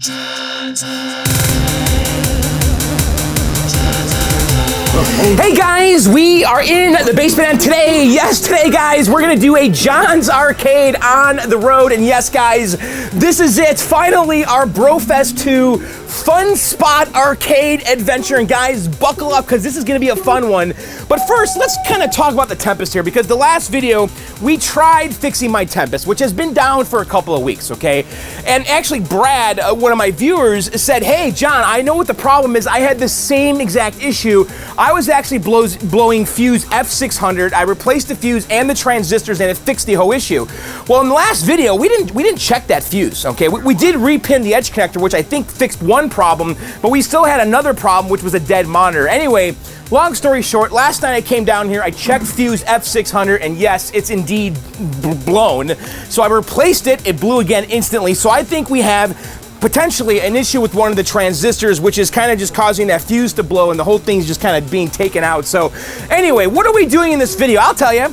Hey guys, we are in the basement and today, guys, we're gonna do a John's Arcade on the road. And yes guys, this is it, finally our BROFEST 2 Funspot arcade adventure. And guys, buckle up because this is gonna be a fun one. But first, let's kind of talk about the Tempest here, because the last video, we tried fixing my Tempest, which has been down for a couple of weeks, okay? And actually Brad, one of my viewers, said, hey John, I know what the problem is. I had the same exact issue. I was actually blowing fuse F600. I replaced the fuse and the transistors and it fixed the whole issue. Well, in the last video, we didn't check that fuse, okay? We did repin the edge connector, which I think fixed one problem, but we still had another problem, which was a dead monitor. Anyway, long story short, last night I came down here, I checked fuse F600, and yes, it's indeed blown. So I replaced it, it blew again instantly. So I think we have potentially an issue with one of the transistors, which is kind of just causing that fuse to blow, and the whole thing's just kind of being taken out. So anyway, what are we doing in this video? I'll tell you.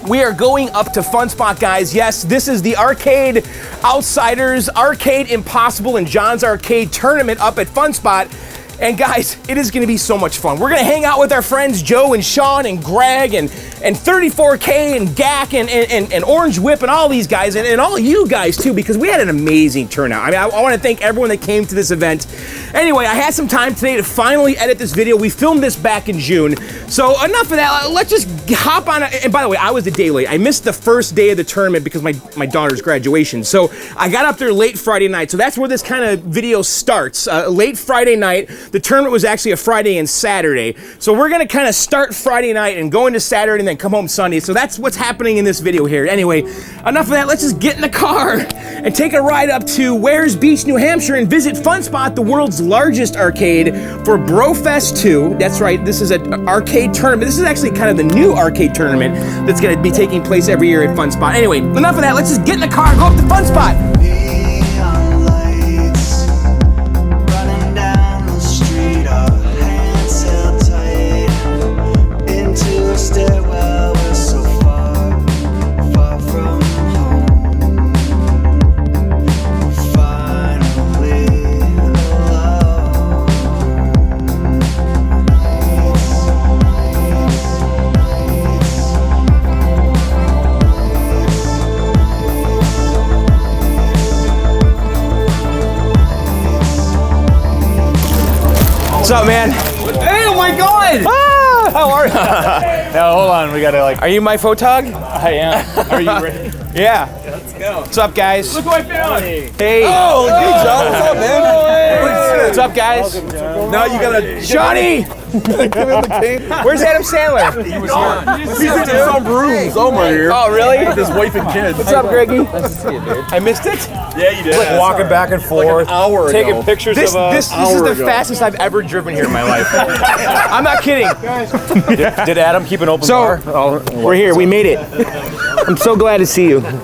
We are going up to Funspot, guys. Yes, this is the Arcade Outsiders, Arcade Impossible, and John's Arcade tournament up at Funspot. And guys, it is gonna be so much fun. We're gonna hang out with our friends Joe and Sean and Greg and 34K and Gak and Orange Whip and all these guys and all you guys too, because we had an amazing turnout. I mean, I wanna thank everyone that came to this event. Anyway, I had some time today to finally edit this video. We filmed this back in June. So enough of that, let's just hop on. And by the way, I was a day late. I missed the first day of the tournament because my daughter's graduation. So I got up there late Friday night. So that's where this kind of video starts. Late Friday night. The tournament was actually a Friday and Saturday. So we're gonna kind of start Friday night and go into Saturday and then come home Sunday. So that's what's happening in this video here. Anyway, enough of that, let's just get in the car and take a ride up to Wares Beach, New Hampshire and visit Funspot, the world's largest arcade for BROFEST 2. That's right, this is an arcade tournament. This is actually kind of the new arcade tournament that's gonna be taking place every year at Funspot. Anyway, enough of that, let's just get in the car and go up to Funspot. What's up, man? Hey, oh my God! Ah, how are you? Now, hold on, we gotta like... Are you my photog? I am. Are you ready? Yeah. Let's go. What's up, guys? Look who I found! Hey. Oh, hey, John. What's up, man? Hey. What's up, guys? Now you gotta... Johnny! Where's Adam Sandler? He was here. He's in some room somewhere here. Oh, really? With his wife and kids. What's up, Greggy? Nice to see you, dude. I missed it? Yeah, you did. Like walking back and forth. Like an hour taking ago. pictures This of is the fastest I've ever driven here in my life. I'm not kidding. Did Adam keep an open bar? We're here. We made it. I'm so glad to see you. Appreciate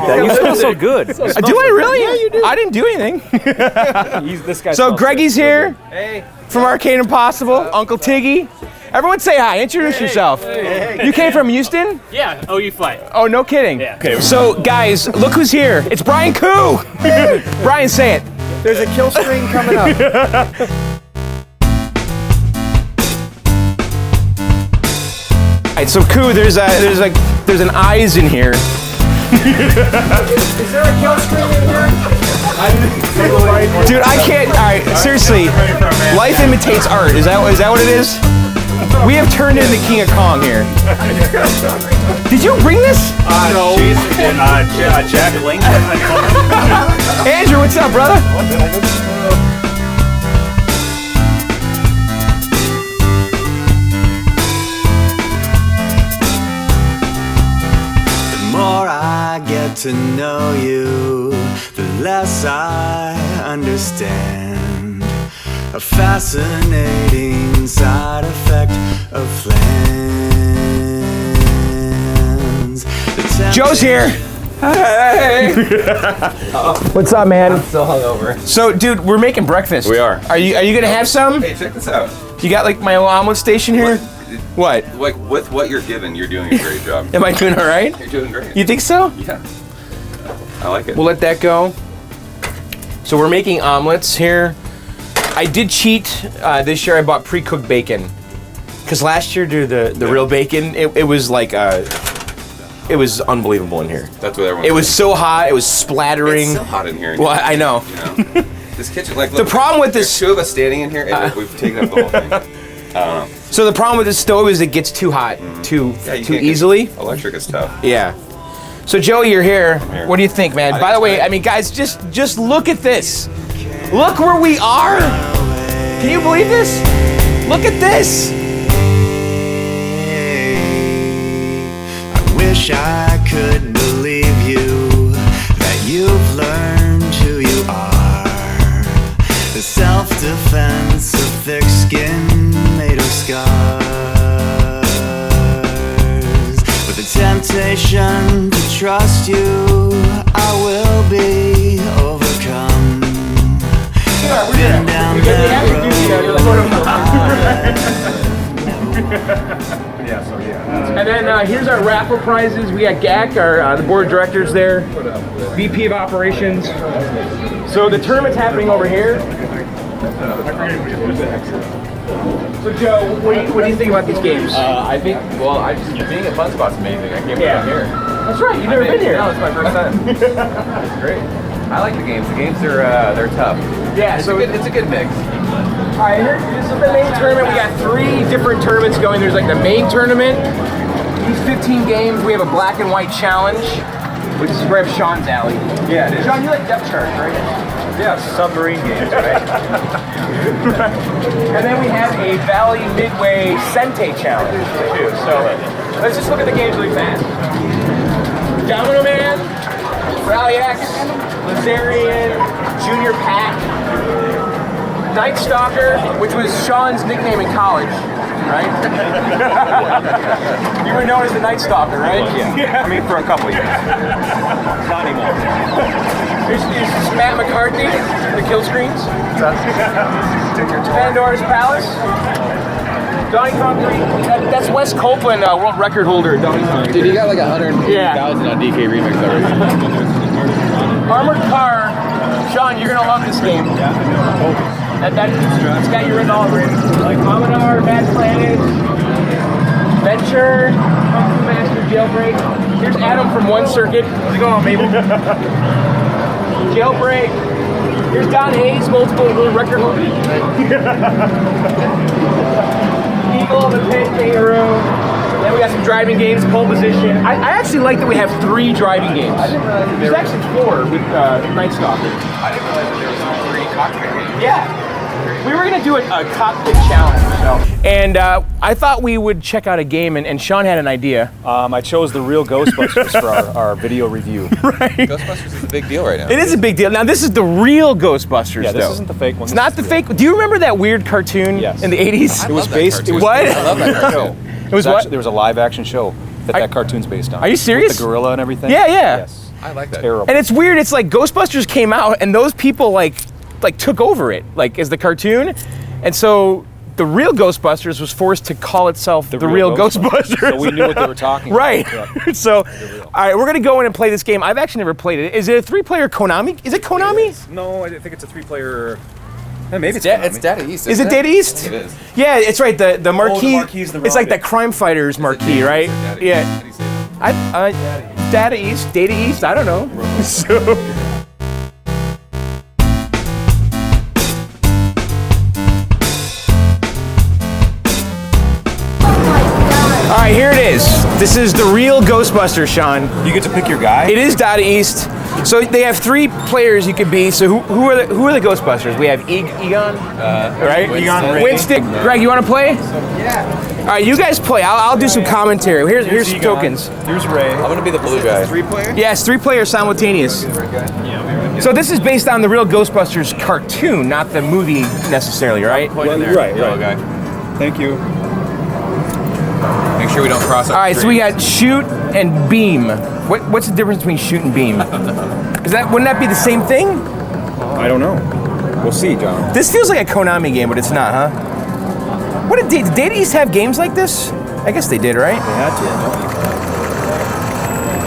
that. You smell so good. Do I really? Yeah, you do. I didn't do anything. This guy. So Greggy's here. Hey. From Arcade Impossible. Uncle Tiggy. Everyone say hi. Introduce yourself. You came from Houston? Yeah, OU flight. Oh, no kidding. Yeah. Okay. So guys, look who's here. It's Brian Koo. Brian, say it. There's a kill screen coming up. Alright, so Koo, there's an eyes in here. Is there a kill screen in here? Dude, I can't. All right, seriously. Life imitates art. Is that what it is? We have turned into King of Kong here. Did you bring this? No. Jason and Jack Link. Andrew, what's up, brother? The more I get to know you, the less I understand. A fascinating side effect of plans. Joe's here. Hey. What's up, man? I'm still hungover. So, dude, we're making breakfast. We are. Are you gonna have some? Hey, check this out. You got like my omelet station here? What? Like with what you're given, you're doing a great job. Am I doing all right? You're doing great. You think so? Yeah. I like it. We'll let that go. So we're making omelets here. I did cheat this year. I bought pre-cooked bacon. Because last year, dude, the real bacon, it was like, it was unbelievable in here. That's what everyone. It was so hot, it was splattering. It's so hot in here. Well, I know. You know? This kitchen, like, look, The problem with there's this- 2 of us standing in here, and we've taken up the whole thing. I don't know. So the problem with this stove is it gets too hot too Yeah, you too can't get- easily. Electric is tough. Yeah. So Joey, you're here. here. What do you think, man? I By think the way, it's great. I mean, guys, just look at this. Look where we are. Can you believe this? Look at this. I wish I could believe you, that you've learned who you are. The self-defense of thick skin made of scars. With the temptation to trust you, I will be overcome. Been down that And then here's our raffle prizes. We got GAC, our the board of directors there, VP of operations. So the tournament's happening over here. So Joe, what do you think about these games? I think, well, being at Funspot's amazing. I can't believe I'm here. That's right. You've never been here. No, it's my first time. It's great. I like the games. The games are they're tough. Yeah. It's So a good mix. all right, here, this is the main tournament. We got 3 different tournaments going. There's like the main tournament. These 15 games. We have a black and white challenge, which is right up Sean's alley. Yeah, it is. Sean, you like depth charge, right? Yeah, submarine games, right? And then we have a Valley Midway Sente challenge too. So let's just look at the games really fast. Domino Man, Rally X, Lazarian, Junior Pack, Night Stalker, which was Sean's nickname in college, right? You were known as the Night Stalker, right? Yeah. I mean, for a couple years. Not anymore. Here's Matt McCarthy, the kill screens. Pandora's Palace. Donkey Kong 3. That's Wes Copeland, world record holder. Donkey Kong. Dude, you got like 150,000 on DK Remix already. Armored Car. Sean, you're gonna love this game. It's got you written all over it. Like Commodore, Bad Planet, Venture, Kung Fu Master, Jailbreak. Here's Adam from One Circuit. How's it going, Mabel? Jailbreak. Here's Don Hayes, multiple world record holder. Eagle, the Pit, Kangaroo. Then we got some driving games, pole position. I actually like that we have 3 driving games. There's actually 4 with Night Stalker. I didn't realize that there was 3 cockpit games. Yeah. We were going to do a cockpit challenge. So. And I thought we would check out a game, and Sean had an idea. I chose the real Ghostbusters for our video review. Right. Ghostbusters is a big deal right now. It is a big deal. Now, this is the real Ghostbusters, Yeah, though. this isn't the fake one. It's not the fake. Do you remember that weird cartoon Yes. in the 80s? It was based. It was What? I love that cartoon. It was what? actually, there was a live action show that cartoon's based on. Are you serious? With the gorilla and everything? Yeah, yeah. Yes. I like that. Terrible. And it's weird. It's like Ghostbusters came out, and those people like took over it, like as the cartoon, and so the real Ghostbusters was forced to call itself the real Ghostbusters. So we knew what they were talking Right. about. Yeah. So, all right, we're gonna go in and play this game. I've actually never played it. Is it a 3-player Konami? Is it Konami? No, I think it's a 3-player. Maybe it's It's Data East. Is isn't it Data East? It is. Yeah, it's right. The marquee. marquee's the it's like wrong that Crime Fighters marquee, right? Yeah. How do you say that? Data East, Data East. I don't know. So. All right, here it is. This is the real Ghostbusters, Sean. You get to pick your guy. It is Data East. So they have 3 players you could be. So who are the Ghostbusters? We have Egon, right? Winston. Winston. Greg, you want to play? Yeah. All right, you guys play. I'll do some commentary. Here's some Egon. tokens. Here's Ray. I'm gonna be the blue guy. 3-player? Yes, 3 players simultaneous. So this is based on the real Ghostbusters cartoon, not the movie necessarily, right? Point in there. Right, Yellow right. guy. Thank you. Make sure we don't cross up. All right, so we got shoot and beam. What's the difference between shoot and beam? Wouldn't that be the same thing? I don't know. We'll see, John. This feels like a Konami game, but it's not, huh? What did Data East have games like this? I guess they did, right? They had to.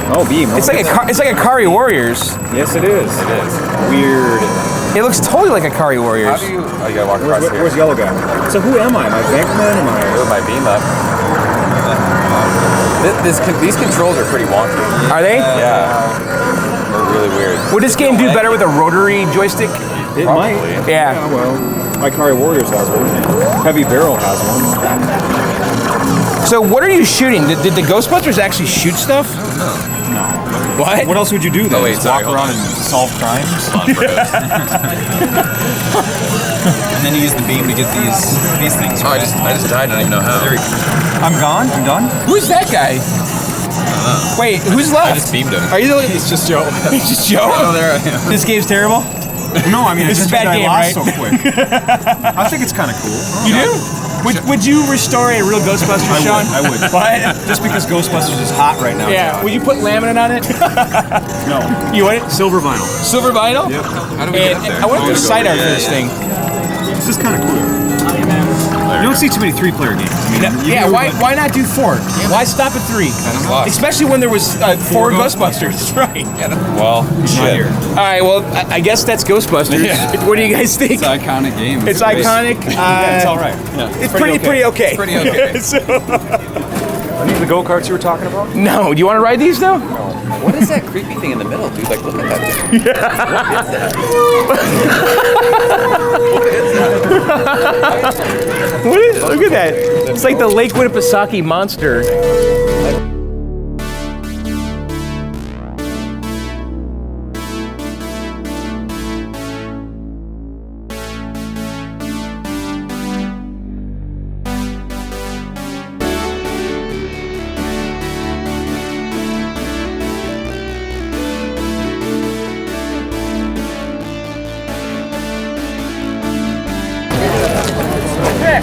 Oh, beam. It's like a Ikari Warriors. Yes, it is. It is. Weird. It looks totally like Akari Warriors. How do you? Oh, you gotta walk across here. Where's Yellow Guy? So who am I? Am I Bankman? Am I? Move my beam up. These controls are pretty wonky. Are they? Yeah. They're really weird. Would this game do better with a rotary joystick? It Probably. might. Yeah. Well, Akari Warriors has one. Heavy Barrel has one. So what are you shooting? Did the Ghostbusters actually shoot stuff? No. What? What else would you do then? Oh, wait, Just sorry, walk around and solve crimes? And then you use the beam to get these things. Oh, I just died. I don't even know how. I'm gone? I'm done? Who's that guy? Wait, who's left? I just beamed him. Are you the? It's just Joe. It's just Joe. Oh, there I am. This game's terrible. No, I mean, This is a bad game, right? so quick. I think it's kind of cool. You do? Would you restore a real Ghostbusters, Sean? I would. What? Just because Ghostbusters is hot right now. Yeah. John. Would you put laminate on it? No. You what? Silver vinyl. Silver vinyl? Yep. How do we get up there? And I want to do side art for this thing. This is kind of cool. You don't see too many 3-player games. I mean, Yeah, why not do 4? Why stop at 3? lost. Especially when there was 4 Ghostbusters, right? Well, shit. All right, well, I guess that's Ghostbusters. Yeah. What do you guys think? It's an iconic game. It's iconic. Yeah, it's all right. Yeah. It's pretty okay. Pretty okay. So- Are these the go-karts you were talking about? no, do you want to ride these though? What is that creepy thing in the middle, dude? Like, look at that thing. Look at that. It's like the Lake Winnipesaukee monster.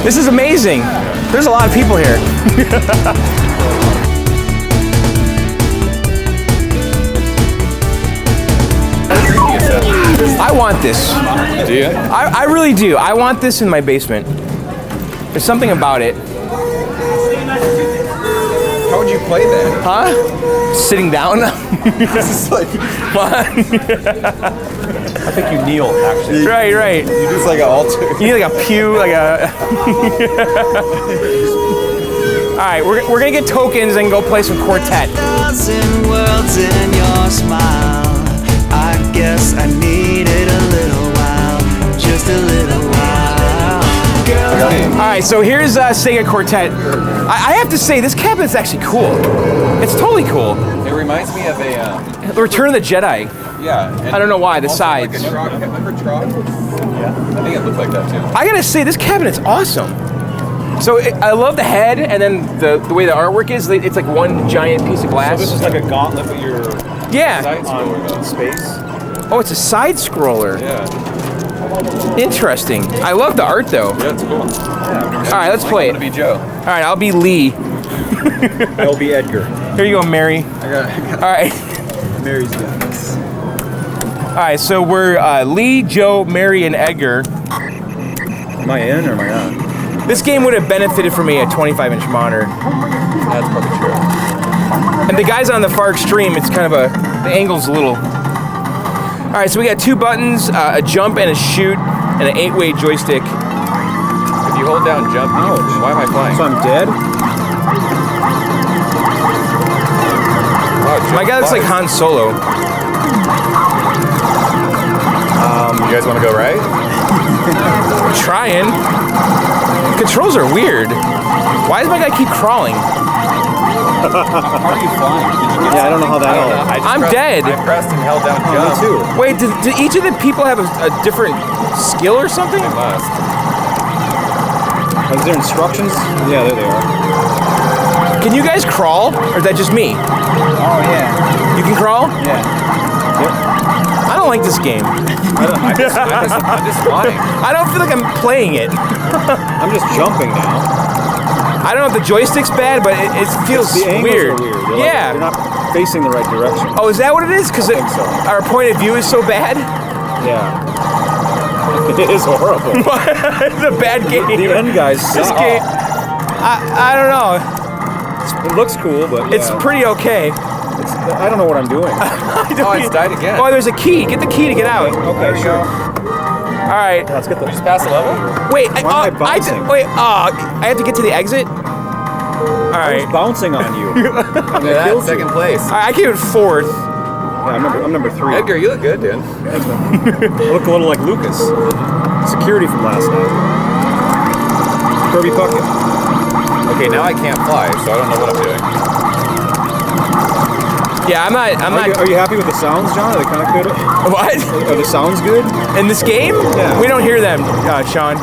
This is amazing. There's a lot of people here. I want this. Do you? I really do. I want this in my basement. There's something about it. How would you play that? Huh? Sitting down? This is like, What? I think you kneel, actually. Right. you just like an altar. You need like a pew, like a... All right, we're gonna get tokens and go play some Quartet. Dozen worlds in your smile. I guess I needed a little while, just a little while. Girl, All right, so here's Sega Quartet. I have to say, this cabinet's actually cool. It's totally cool. It reminds me of a, The Return of the Jedi. yeah. and I don't know why, the also sides. Like a Trog. Remember Trog? Yeah. I think it looked like that too. I gotta say, this cabinet's awesome. So I love the head, and then the way the artwork is. It's like one giant piece of glass. So this is like a gauntlet, but you're Yeah. Side scroller though. on space. Oh, it's a side scroller. Yeah. Interesting. I love the art though. Yeah, it's cool. All right, let's play I'm it. gonna be Joe. All right, I'll be Lee. I'll be Edgar. Here you go, Mary. All right. Mary's got this. All right, so we're Lee, Joe, Mary, and Edgar. Am I in or am I out? This game would have benefited from a 25-inch monitor. That's probably true. And the guys on the far extreme, it's kind of the angle's a little. All right, so we got 2 buttons, a jump and a shoot, and an 8-way joystick. If you hold down jump, why am I flying? So I'm dead? Wow, My guy looks like Han Solo. You guys want to go right? We're trying. Controls are weird. Why does my guy keep crawling? How are you flying? Did you get Yeah, I don't know how that all. I'm dead. I pressed and held down Me jump. too. Wait, do each of the people have a different skill or something? They must. Is there instructions? Yeah, there they are. Can you guys crawl? Or is that just me? Oh, yeah. You can crawl? Yeah. I don't like this game. I'm just flying. I don't feel like I'm playing it. I'm just jumping now. I don't know if the joystick's bad, but it feels The angles weird. are weird. They're Yeah. Like, they're not facing the right direction. Oh, is that what it is? Because I think so. our point of view is so bad? Yeah. It is horrible. It's a bad game. The end guys This suck. game, I don't know. It looks cool, but It's yeah. pretty okay. I don't know what I'm doing. Oh, I died again. Oh, there's a key. Get the key to get out. Okay, sure. All right. Let's get the. Just pass the level? Wait. Why am I bouncing? I have to get to the exit. All right. Bouncing on you. Look at that, second place. All right, I came in fourth. Yeah, I'm number 3. Edgar, you look good, dude. Thanks, man. I look a little like Lucas. Security from last night. Kirby Puckett. Okay, now I can't fly, so I don't know what I'm doing. Yeah, I'm not. Are you happy with the sounds, John? Are they kind of good? What? Are the sounds good? In this game? Yeah. We don't hear them, Sean.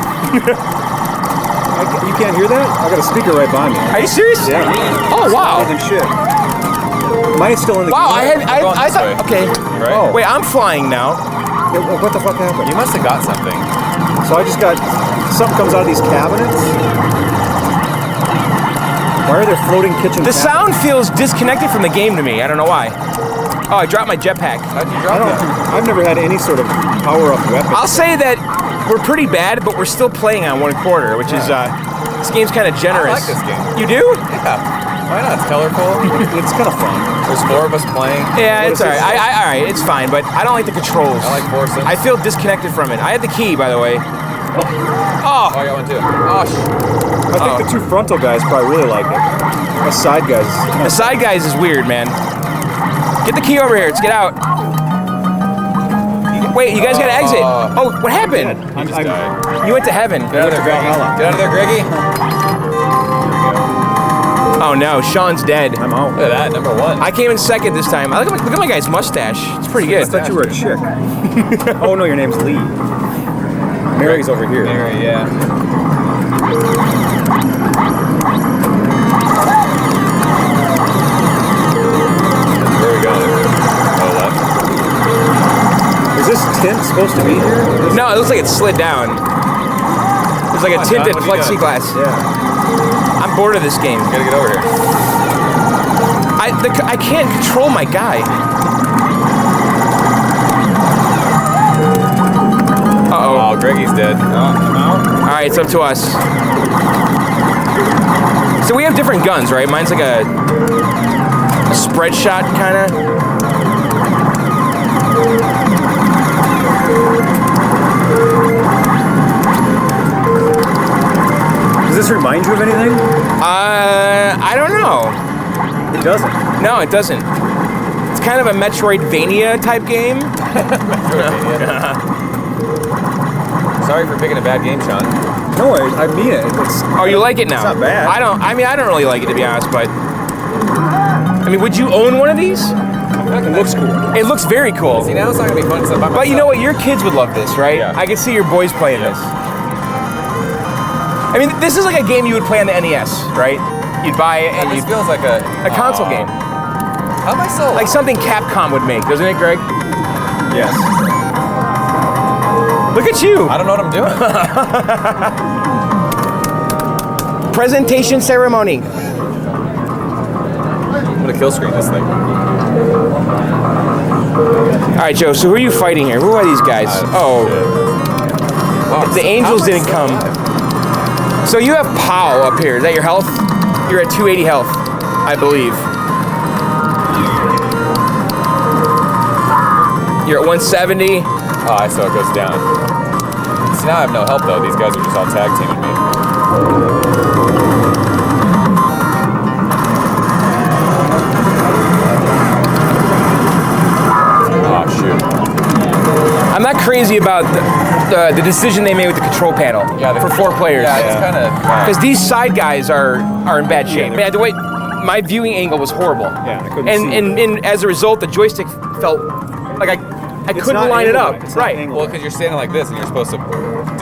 You can't hear that? I got a speaker right behind me. Are you serious? Yeah. Oh wow. Other than shit. Mine is still in the. Wow, I Going this thought. way. Okay. Right? Oh. Wait, I'm flying now. What the fuck happened? You must have got something. So I just got something comes out of these cabinets. Why are there floating kitchen? The cabinets? sound feels disconnected from the game to me. I don't know why. Oh, I dropped my jetpack. How'd you I drop don't. that? I've never had any sort of power-up weapon. I'll say that we're pretty bad, but we're still playing on 1/4, which is this game's kind of generous. I like this game. You do? Yeah. Why not? It's colorful. It's kind of fun. There's 4 of us playing. Yeah, What it's is alright. this? All right, it's fine, but I don't like the controls. I like forcing. I feel disconnected from it. I had the key, by the way. Oh, I got one too. Oh, I think the 2 frontal guys probably really like it. The side guys. The side guys is weird, man. Get the key over here. Let's get out. Wait, you guys gotta exit. Oh, what happened? You just died. You went to heaven. Get out of there, Greggy. Get out of there, Greggy. Oh no, Sean's dead. I'm out. Look at that, number 1. I came in second this time. Look at my guy's mustache. It's pretty I good. thought you were a chick. Oh no, your name's Lee. Mary's over here. Mary, yeah. Where are we going? Oh, left. Is this tint supposed to be here? No, it looks like it slid down. There's like a tinted John, what are you doing? plexiglass. Yeah. I'm bored of this game. Gotta get over here. I can't control my guy. Uh-oh. Oh, Greggy's dead. I'm out. All right, it's up to us. So we have different guns, right? Mine's like a spread shot, kind of. Does this remind you of anything? I don't know. It doesn't. No, it doesn't. It's kind of a Metroidvania type game. Sorry for picking a bad game, Sean. No, I mean it. It's, Oh, you like it now? It's not bad. I don't really like it, to be honest, but I mean, would you own one of these? it looks cool. It looks very cool. See, now it's not gonna be fun. So But you know what? Your kids would love this, right? Yeah. I can see your boys playing this. I mean, this is like a game you would play on the NES, right? You'd buy it and This you'd feels like a console game, How am I so like something Capcom would make, doesn't it, Greg? Yes. Look at you. I don't know what I'm doing. Presentation ceremony. I'm gonna kill screen this thing. All right, Joe. So who are you fighting here? Who are these guys? Oh, the Angels didn't come. So you have POW up here. Is that your health? You're at 280 health, I believe. You're at 170. Oh, I saw it goes down. See, now I have no help though. These guys are just all tag teaming me. Oh shoot. I'm not crazy about the decision they made with the control panel for 4 players. Yeah, it's kind of. Because these side guys are in bad shape. Man, the way my viewing angle was horrible. Yeah, I couldn't and, see. and as a result, the joystick felt like I couldn't not line it angled up. right. It's not Right. angled. Well, because you're standing like this and you're supposed to do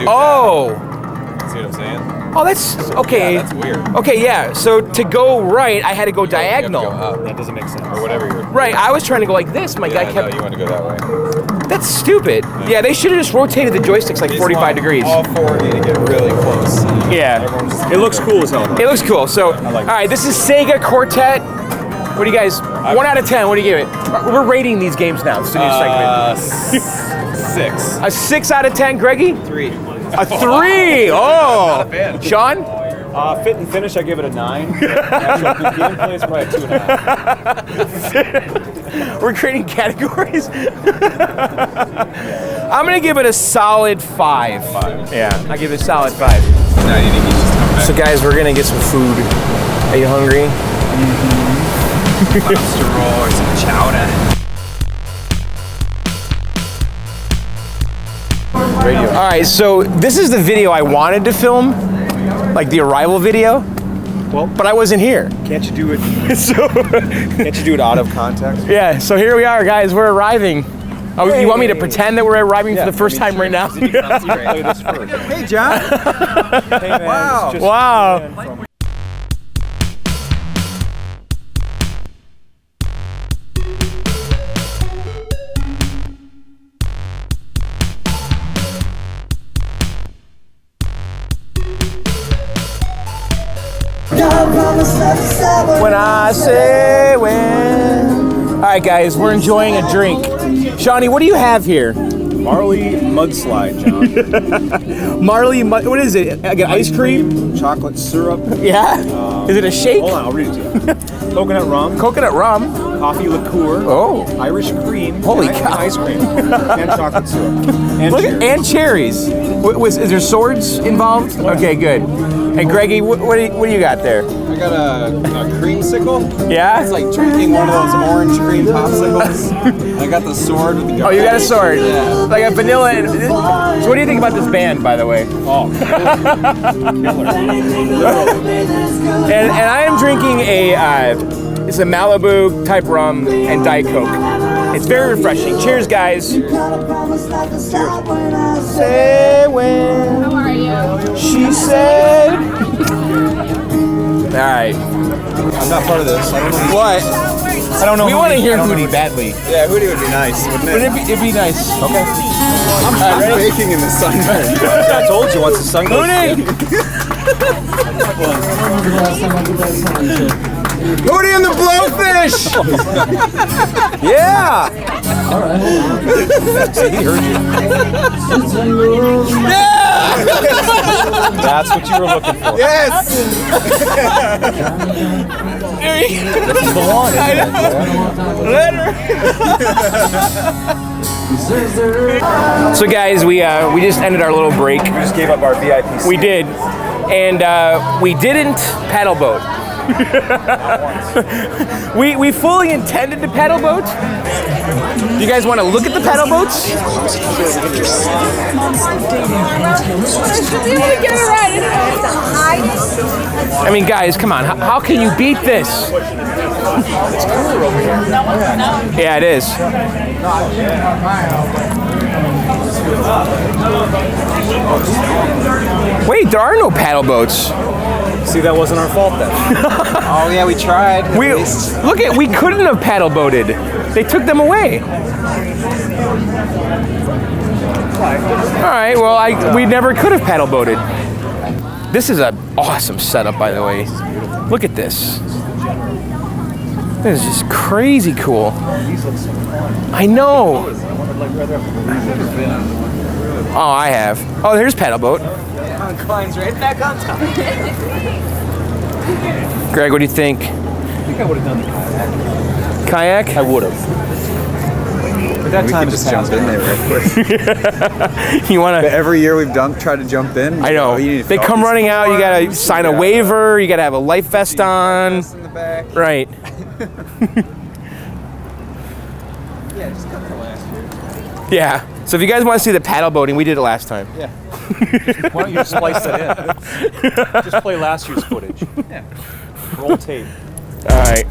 Oh. that. See what I'm saying? Oh, that's okay. Yeah, that's weird. Okay, yeah. So to go right, I had to go You have diagonal. to go up That doesn't make sense. or whatever you're. Right, I was trying to go like this. My guy Yeah, kept. no, you want to go that way. That's stupid. Yeah, they should have just rotated the joysticks like Just 45 want degrees. All 4 of you to get really close. Yeah. Everyone's just It looks cool as hell. Though. It looks cool. So, like all right, this is Sega Quartet. What do you guys? 1 out of 10. What do you give it? We're rating these games now. It's a new segment. 6. A 6 out of 10, Greggy. 3. A 3. Oh, Not a fan. Sean. Fit and finish, I give it a 9. Actual gameplay is probably a 2.5. We're creating categories. I'm gonna give it a solid 5. Yeah, I give it a solid 5. Now you need to just come back. So guys, we're gonna get some food. Are you hungry? Lobster roll or some chowder. All right, so this is the video I wanted to film, like the arrival video. Well, but I wasn't here. Can't you do it? So Can't you do it out of context? yeah, so here we are, guys. We're arriving. Oh, you want me to pretend that we're arriving for the first time right now? Play this first. Hey, John. Hey, man, Wow. it's just Wow. from- When I say when. All right, guys, we're enjoying a drink. Shawnee, what do you have here? Marley mudslide, John. Marley, what is it? Like an ice cream? Chocolate syrup. Yeah? Is it a shake? Hold on, I'll read it to you. Coconut rum, Coconut rum. coffee liqueur, Oh. Irish cream, Holy and cow. ice cream, and chocolate syrup, and Look cherries. and cherries. Is there swords involved? Okay, good. And Greggy, what do you got there? I got a creamsicle. Yeah? It's like drinking one of those orange cream popsicles. I got the sword with the. Oh, you got a sword. Yeah. Like a vanilla. So what do you think about this band, by the way? Oh, And I am drinking it's a Malibu type rum and Diet Coke. It's very refreshing. Cheers, guys. Say when. How are you? She said. All right. I'm not part of this. I don't know what. I don't know. We want to hear Hootie badly. Yeah, Hootie would be nice, wouldn't it? Wouldn't it'd be nice? Okay. I'm baking in the sun. I told you once the sun goes Hootie! Hootie and the Blowfish! Yeah! He heard you. That's what you were looking for. Yes! This is the one, isn't it? So guys, we just ended our little break. We just gave up our VIP seat. We did. And we didn't paddle boat. we fully intended to paddle boat. Do you guys want to look at the paddle boats? I mean, guys, come on. How can you beat this? Yeah, it is. Wait, there are no paddle boats. See, that wasn't our fault then. Oh yeah, we tried. We couldn't have paddle boated. They took them away. All right, well, we never could have paddle boated. This is an awesome setup, by the way. Look at this. This is just crazy cool. I know. Oh, I have. Oh, here's paddle boat. Climbs right back on top. Greg, what do you think? I think I would have done the Kayak? I would have. But that time just jump in there real quick. You want to? Every year we've tried to jump in. I know. They come running out. You gotta sign a waiver. You gotta have a life vest on. In the back. Right. Yeah, just come for last year. Yeah. So if you guys want to see the paddle boating, we did it last time. Yeah. Why don't you splice that in? Just play last year's footage. Yeah. Roll tape. All right.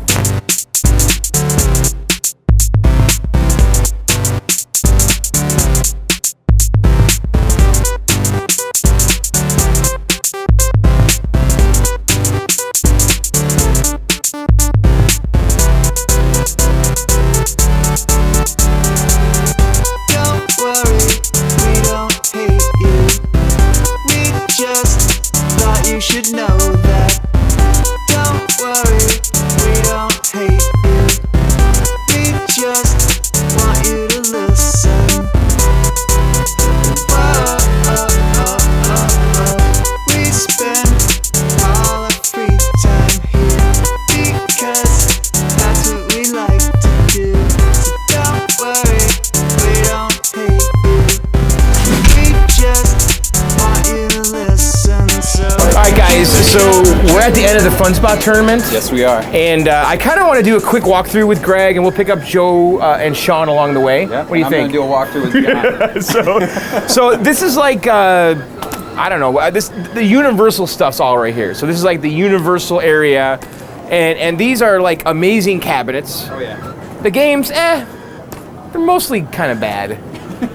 Don't worry, we don't hate you. We just thought you should know that. Don't worry, we don't guys, so we're at the end of the Funspot tournament. Yes, we are. And I kind of want to do a quick walkthrough with Greg, and we'll pick up Joe and Sean along the way. Yeah, what do you think? I'm going to do a walkthrough with John. So this is like, I don't know, the Universal stuff's all right here. So this is like the Universal area, and these are like amazing cabinets. Oh, yeah. The games, they're mostly kind of bad.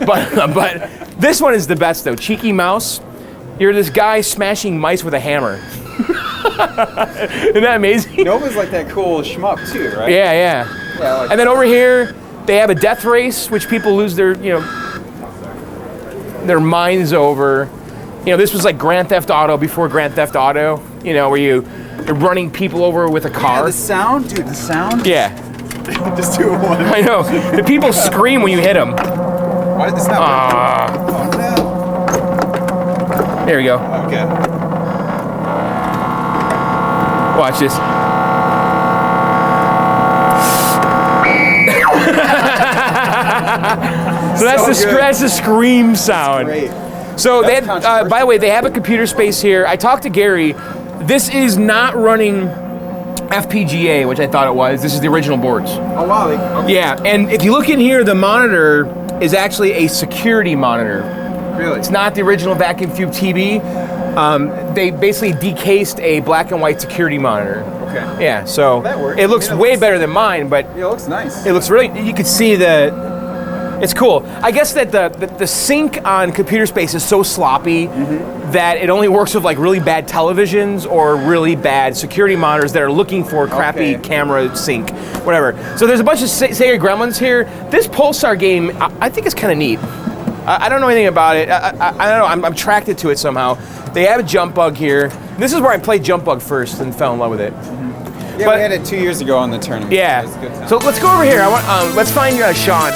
but this one is the best though. Cheeky Mouse. You're this guy smashing mice with a hammer. Isn't that amazing? Nova's like that cool shmup too, right? Yeah. Yeah, I like And then over here, they have a death race, which people lose their, their minds over. This was like Grand Theft Auto before Grand Theft Auto. Where you're running people over with a car. Yeah, the sound, dude, the sound. Yeah. Just do one. I know. The people scream when you hit them. Why did this not work? Oh, no. There we go. Okay. Watch this. So that's the scream sound. Great. So they That's had, by the way, they have a computer space here. I talked to Gary. This is not running FPGA, which I thought it was. This is the original boards. Oh, wow. Yeah, and if you look in here, the monitor is actually a security monitor. Really? It's not the original vacuum tube TV. They basically decased a black and white security monitor. Okay. Yeah, so That works. it looks Yeah, way better than mine, but Yeah, it looks nice. it looks really, you could see it's cool. I guess that the sync on Computer Space is so sloppy that it only works with like really bad televisions or really bad security monitors that are looking for crappy camera sync, whatever. So there's a bunch of Sega gremlins here. This Pulsar game, I think is kind of neat. I don't know anything about it. I don't know, I'm attracted to it somehow. They have a jump bug here. This is where I played jump bug first and fell in love with it. Yeah, but- we had it 2 years ago on the tournament. Yeah. It was a good time. So let's go over here. Let's find Sean.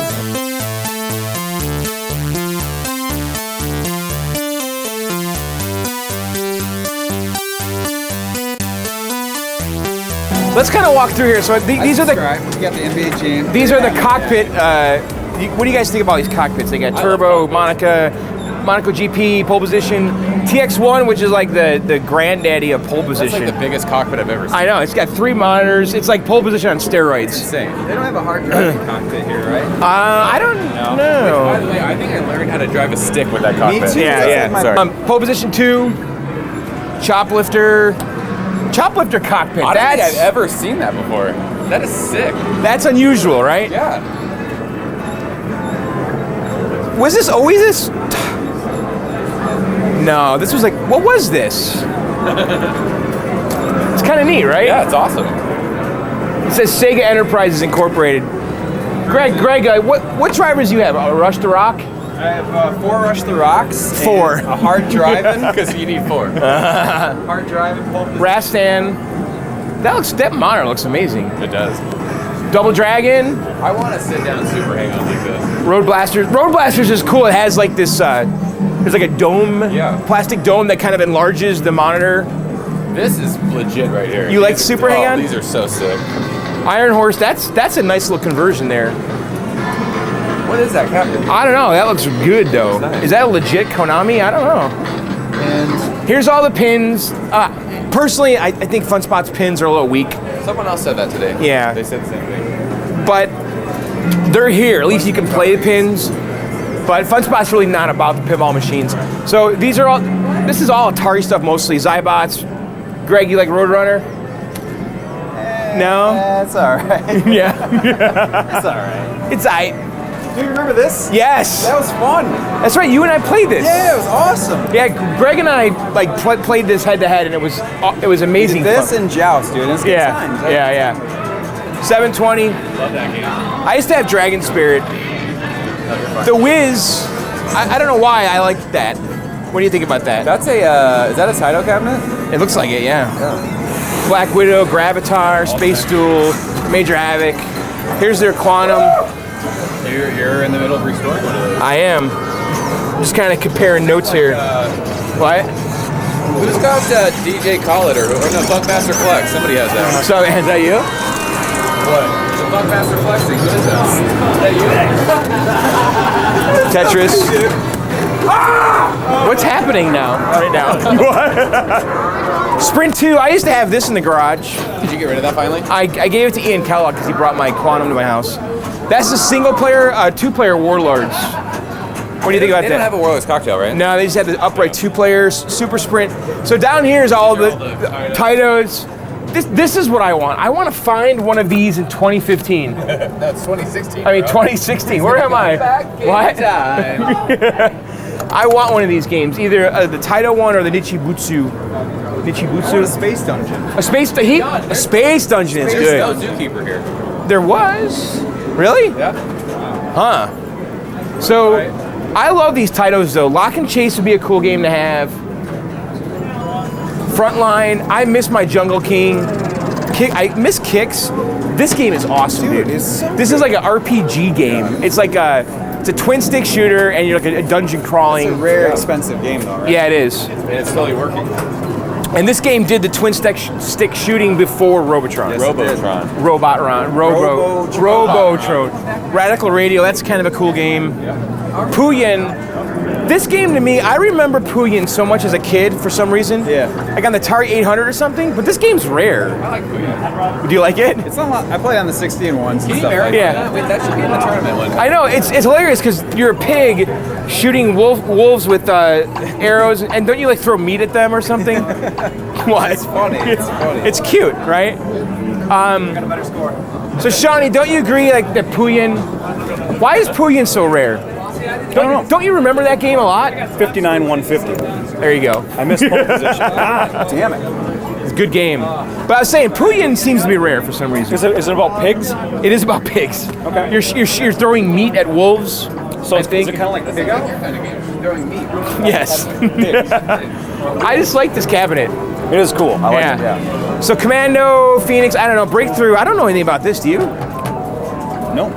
Let's kind of walk through here. So these are the We got the NBA Jam. these are the cockpit. What do you guys think about these cockpits? They got turbo, Monaco GP, pole position, TX1, which is like the granddaddy of pole That's position. like the biggest cockpit I've ever seen. I know, it's got 3 monitors. It's like pole position on steroids. Insane. They don't have a hard driving cockpit here, right? I don't By know. the way, I think I learned how to drive a stick with that cockpit. too. Yeah. my- Sorry. Pole position 2, choplifter cockpit. I don't think I've ever seen that before. That is sick. That's unusual, right? Yeah. Was this always this? No, this was like, what was this? It's kind of neat, right? Yeah, it's awesome. It says Sega Enterprises Incorporated. Greg, what drivers do you have? Rush the Rock? I have 4 Rush the Rocks. 4. And a hard driving. Because you need 4. Hard driving. Pole position. Rastan. That monitor looks amazing. It does. Double Dragon. I want to sit down and super hang on like this. Road Blasters. Road Blasters is cool. It has like this, there's like a dome, plastic dome that kind of enlarges the monitor. This is legit right here. You like super hang on? These are so sick. Iron Horse, that's a nice little conversion there. What is that captain? I don't know. That looks good though. Nice. Is that a legit Konami? I don't know. And Here's all the pins. Personally, I think Funspot's pins are a little weak, Someone else said that today. Yeah. They said the same thing. but they're here. At least you can play the pins. But Funspot's really not about the pinball machines. So this is all Atari stuff mostly. Zybots. Greg, you like Roadrunner? No? that's alright. Yeah. That's alright. It's aight. Do you remember this? Yes. That was fun. That's right. You and I played this. Yeah, it was awesome. Yeah, Greg and I like played this head to head, and it was amazing. This fun. and Joust, dude. It's good times. Yeah. 720. Love that game. I used to have Dragon Spirit. The Wiz. I don't know why I liked that. What do you think about that? That's a, is that a Taito cabinet? It looks like it, yeah. Black Widow, Gravatar, Space Duel, Major Havoc. Here's their Quantum. You're in the middle of restoring one of those. I am. Just kind of comparing notes here. What? Who's got DJ Khaled or no, Funkmaster Flex? Somebody has that. So, is that you? What? The Funkmaster Flex thing. What is that? Is that you? Tetris. What's happening now? Right now? What? Sprint 2, I used to have this in the garage. Did you get rid of that finally? I gave it to Ian Kellogg because he brought my Quantum to my house. That's the single player, two-player Warlords. What do you think about They that? didn't have a Warlords cocktail, right? No, they just had the upright 2 players, Super Sprint. So down here is all the Titles. This is what I want. I want to find one of these in 2015. That's 2016. I mean, 2016. Where am I? What? I want one of these games, either the Taito one or the Nichibutsu. A space dungeon. A space dungeon is There's good. no zookeeper here. There was. Really? Yeah. Huh. So, I love these Taitos though. Lock and Chase would be a cool game to have. Frontline, I miss my Jungle King. I miss Kicks. This game is awesome, dude. This is like an RPG game. It's like it's a twin stick shooter, and you're like a dungeon crawling. It's a rare, expensive game, though, right? Yeah, it is. And it's slowly working. And this game did the twin stick shooting before Robotron. Yes, Robotron. Radical Radio, that's kind of a cool game. Puyin. This game to me, I remember Puyin so much as a kid for some reason. Yeah. Like on the Atari 800 or something, but this game's rare. I like Puyin. Do you like it? It's not. I played on the 16 ones and stuff. Yeah. Wait, that should be in the tournament one. I know, it's hilarious because you're a pig shooting wolves with arrows, and don't you like throw meat at them or something? What? It's funny. It's funny. It's cute, right? Got a better score. So Shawnee, don't you agree like that Puyin? Why is Puyin so rare? Don't you remember that game a lot? 59-150. There you go. I missed pole position. Damn it. It's a good game. But I was saying, Puyin seems to be rare for some reason. Is it about pigs? It is about pigs. Okay. You're throwing meat at wolves. So I is think. it kind of like Pig Out? Throwing meat. Yes. I just like this cabinet. It is cool. I like it, Yeah. yeah. So Commando, Phoenix, I don't know, Breakthrough. I don't know anything about this, do you? No.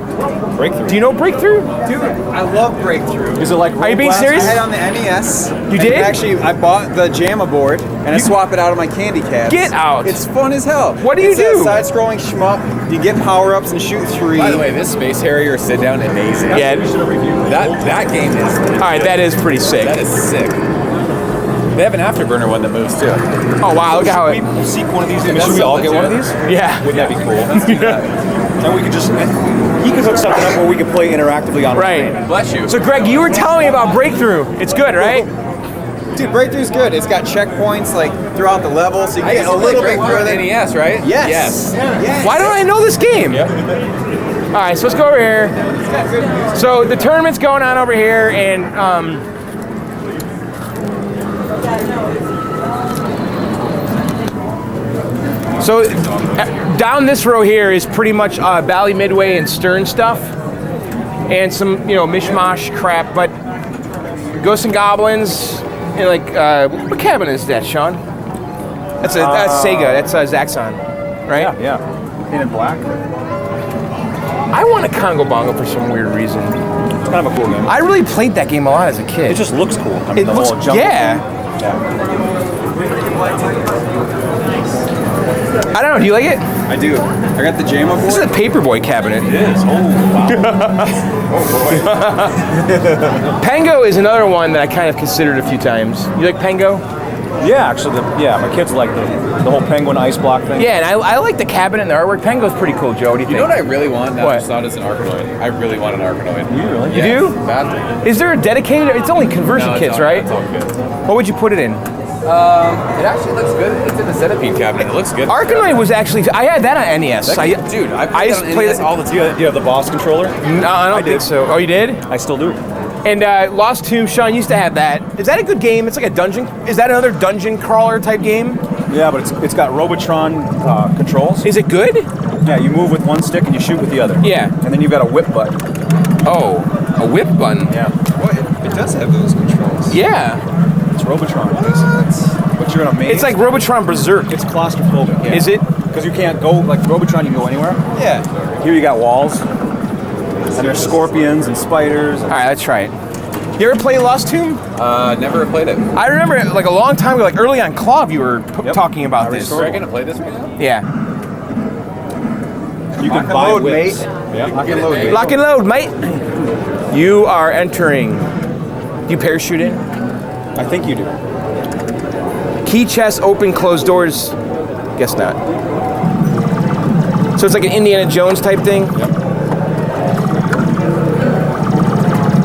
Breakthrough. Do you know Breakthrough? Dude, I love Breakthrough. Is it like Are you being Road Blast? serious? I had it on the NES. You did? Actually, I bought the JAMA board and I swap it out of my candy cabs. Get out. It's fun as hell. What do you It's do? a side-scrolling shmup. You get power-ups and shoot 3. By the way, this Space Harrier sit-down amazing. Yeah. That game is. All right, that is pretty sick. That is sick. They have an Afterburner one that moves too. Oh wow, look how it. Should we seek one of these? Dude, Should that's we all something get one of too. these? Yeah. Wouldn't that be cool? Let's do that. And we could just, he could hook something up where we could play interactively on Right. Bless you. So Greg, you were telling me about Breakthrough. It's good, right? Dude, Breakthrough's good. It's got checkpoints like throughout the level, so you I can used get a to play little bit Breakthrough on further. NES, right? Yes. Yes. Why don't I know this game? All right, so let's go over here. So the tournament's going on over here, and so down this row here is pretty much Bally Midway and Stern stuff, and some mishmash crap. But Ghosts and Goblins, and like what cabin is that, Sean? That's Sega. That's Zaxxon, right? Yeah. Painted black. I want a Congo Bongo for some weird reason. It's kind of a cool game. I really played that game a lot as a kid. It just looks cool. I It mean, the looks, whole jungle yeah. thing. I don't know. Do you like it? I do. I got the JAMA This is board. a Paperboy cabinet. It is. Oh, wow. Pango is another one that I kind of considered a few times. You like Pango? Yeah, actually, my kids like the whole penguin ice block thing. Yeah, and I like the cabinet and the artwork. Pango's pretty cool, Joe. What do you You think? know what I really want? Now What? I just thought it's an Arkanoid. I really want an Arkanoid. You really? You do? Badly. Is there a dedicated? It's only conversion No, it's kits, all- right? It's all good. What would you put it in? It actually looks good. It's in the centipede cabinet. It looks good. Arkanoid was actually. I had that on NES. Dude, I I play used that to on play NES that- all the Do time. you have the boss controller? No, I don't think so. Oh, you did? I still do. And Lost Tomb, Sean used to have that. Is that a good game? It's like a dungeon. Is that another dungeon crawler type game? Yeah, but it's got Robotron controls. Is it good? Yeah, you move with one stick and you shoot with the other. Yeah. And then you've got a whip button. Oh, a whip button. Yeah. What? It does have those controls. Yeah. It's Robotron. But you're in a maze. It's like Robotron Berserk. It's claustrophobic. Yeah. Is it? Because you can't go, like Robotron, you can go anywhere. Yeah. Here you got walls. And there's scorpions and spiders. All right, let's try it. You ever play Lost Tomb? Never played it. I remember like a long time ago, like early on Claw, you were talking about this. Are you gonna play this one? Yeah. You can and buy load, whips. mate. Yeah. Lock and load, mate. Lock and load, mate. You are entering. Do you parachute in? I think you do. Key chest, open, closed doors. Guess not. So it's like an Indiana Jones type thing? Yep.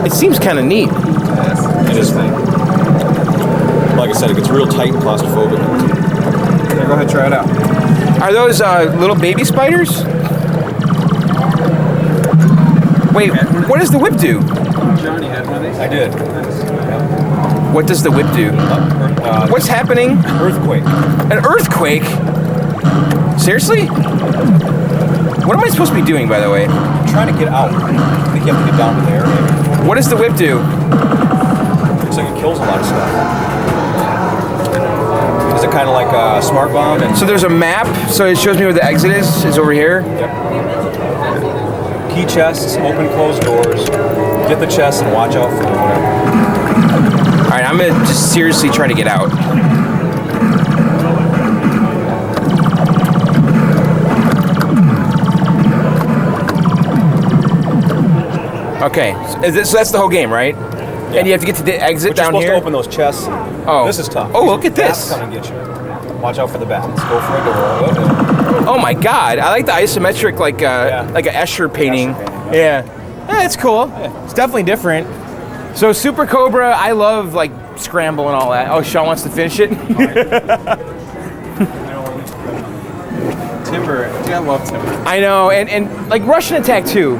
It seems kind of neat. It is. Like I said, it gets real tight and claustrophobic. Yeah, go ahead, try it out. Are those little baby spiders? Wait, what does the whip do? Johnny had one of these? I did. What does the whip do? What's happening? Earthquake. An earthquake? Seriously? What am I supposed to be doing, by the way? I'm trying to get out. I think you have to get down with the air, maybe. What does the whip do? Looks like it kills a lot of stuff. Is it kind of like a smart bomb? And So there's a map, so it shows me where the exit is. It's over here. Yep. Key chests, open, closed doors. Get the chest and watch out for whatever. All right, I'm gonna just seriously try to get out. Okay, so that's the whole game, right? Yeah. And you have to get to the exit But you're down supposed here. to open those chests. Oh. This is tough. Oh, look at Bats this. come and get you. Watch out for the bats. Go for a door. Oh my God! I like the isometric, like an Escher painting. Yeah, it's cool. It's definitely different. So Super Cobra, I love like scramble and all that. Oh, Sean wants to finish it. Timber. I love Timber. I know, and like Russian Attack 2.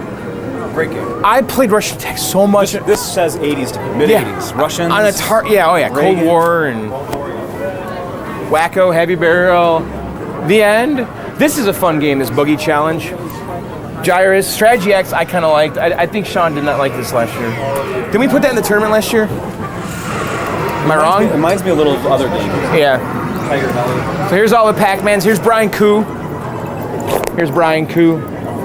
Great game. I played Russian Attack so much. This says 80s to mid 80s. Russians. On Atari, yeah, Cold Reagan. War and Wacko, Heavy Barrel. The End. This is a fun game, this Buggy Challenge. Gyrus, Strategy X, I kind of liked. I think Sean did not like this last year. Did we put that in the tournament last year? Am I wrong? It reminds me a little of other games. Yeah. Tiger Belly. So here's all the Pac-Mans. Here's Brian Koo. Here's Brian Koo.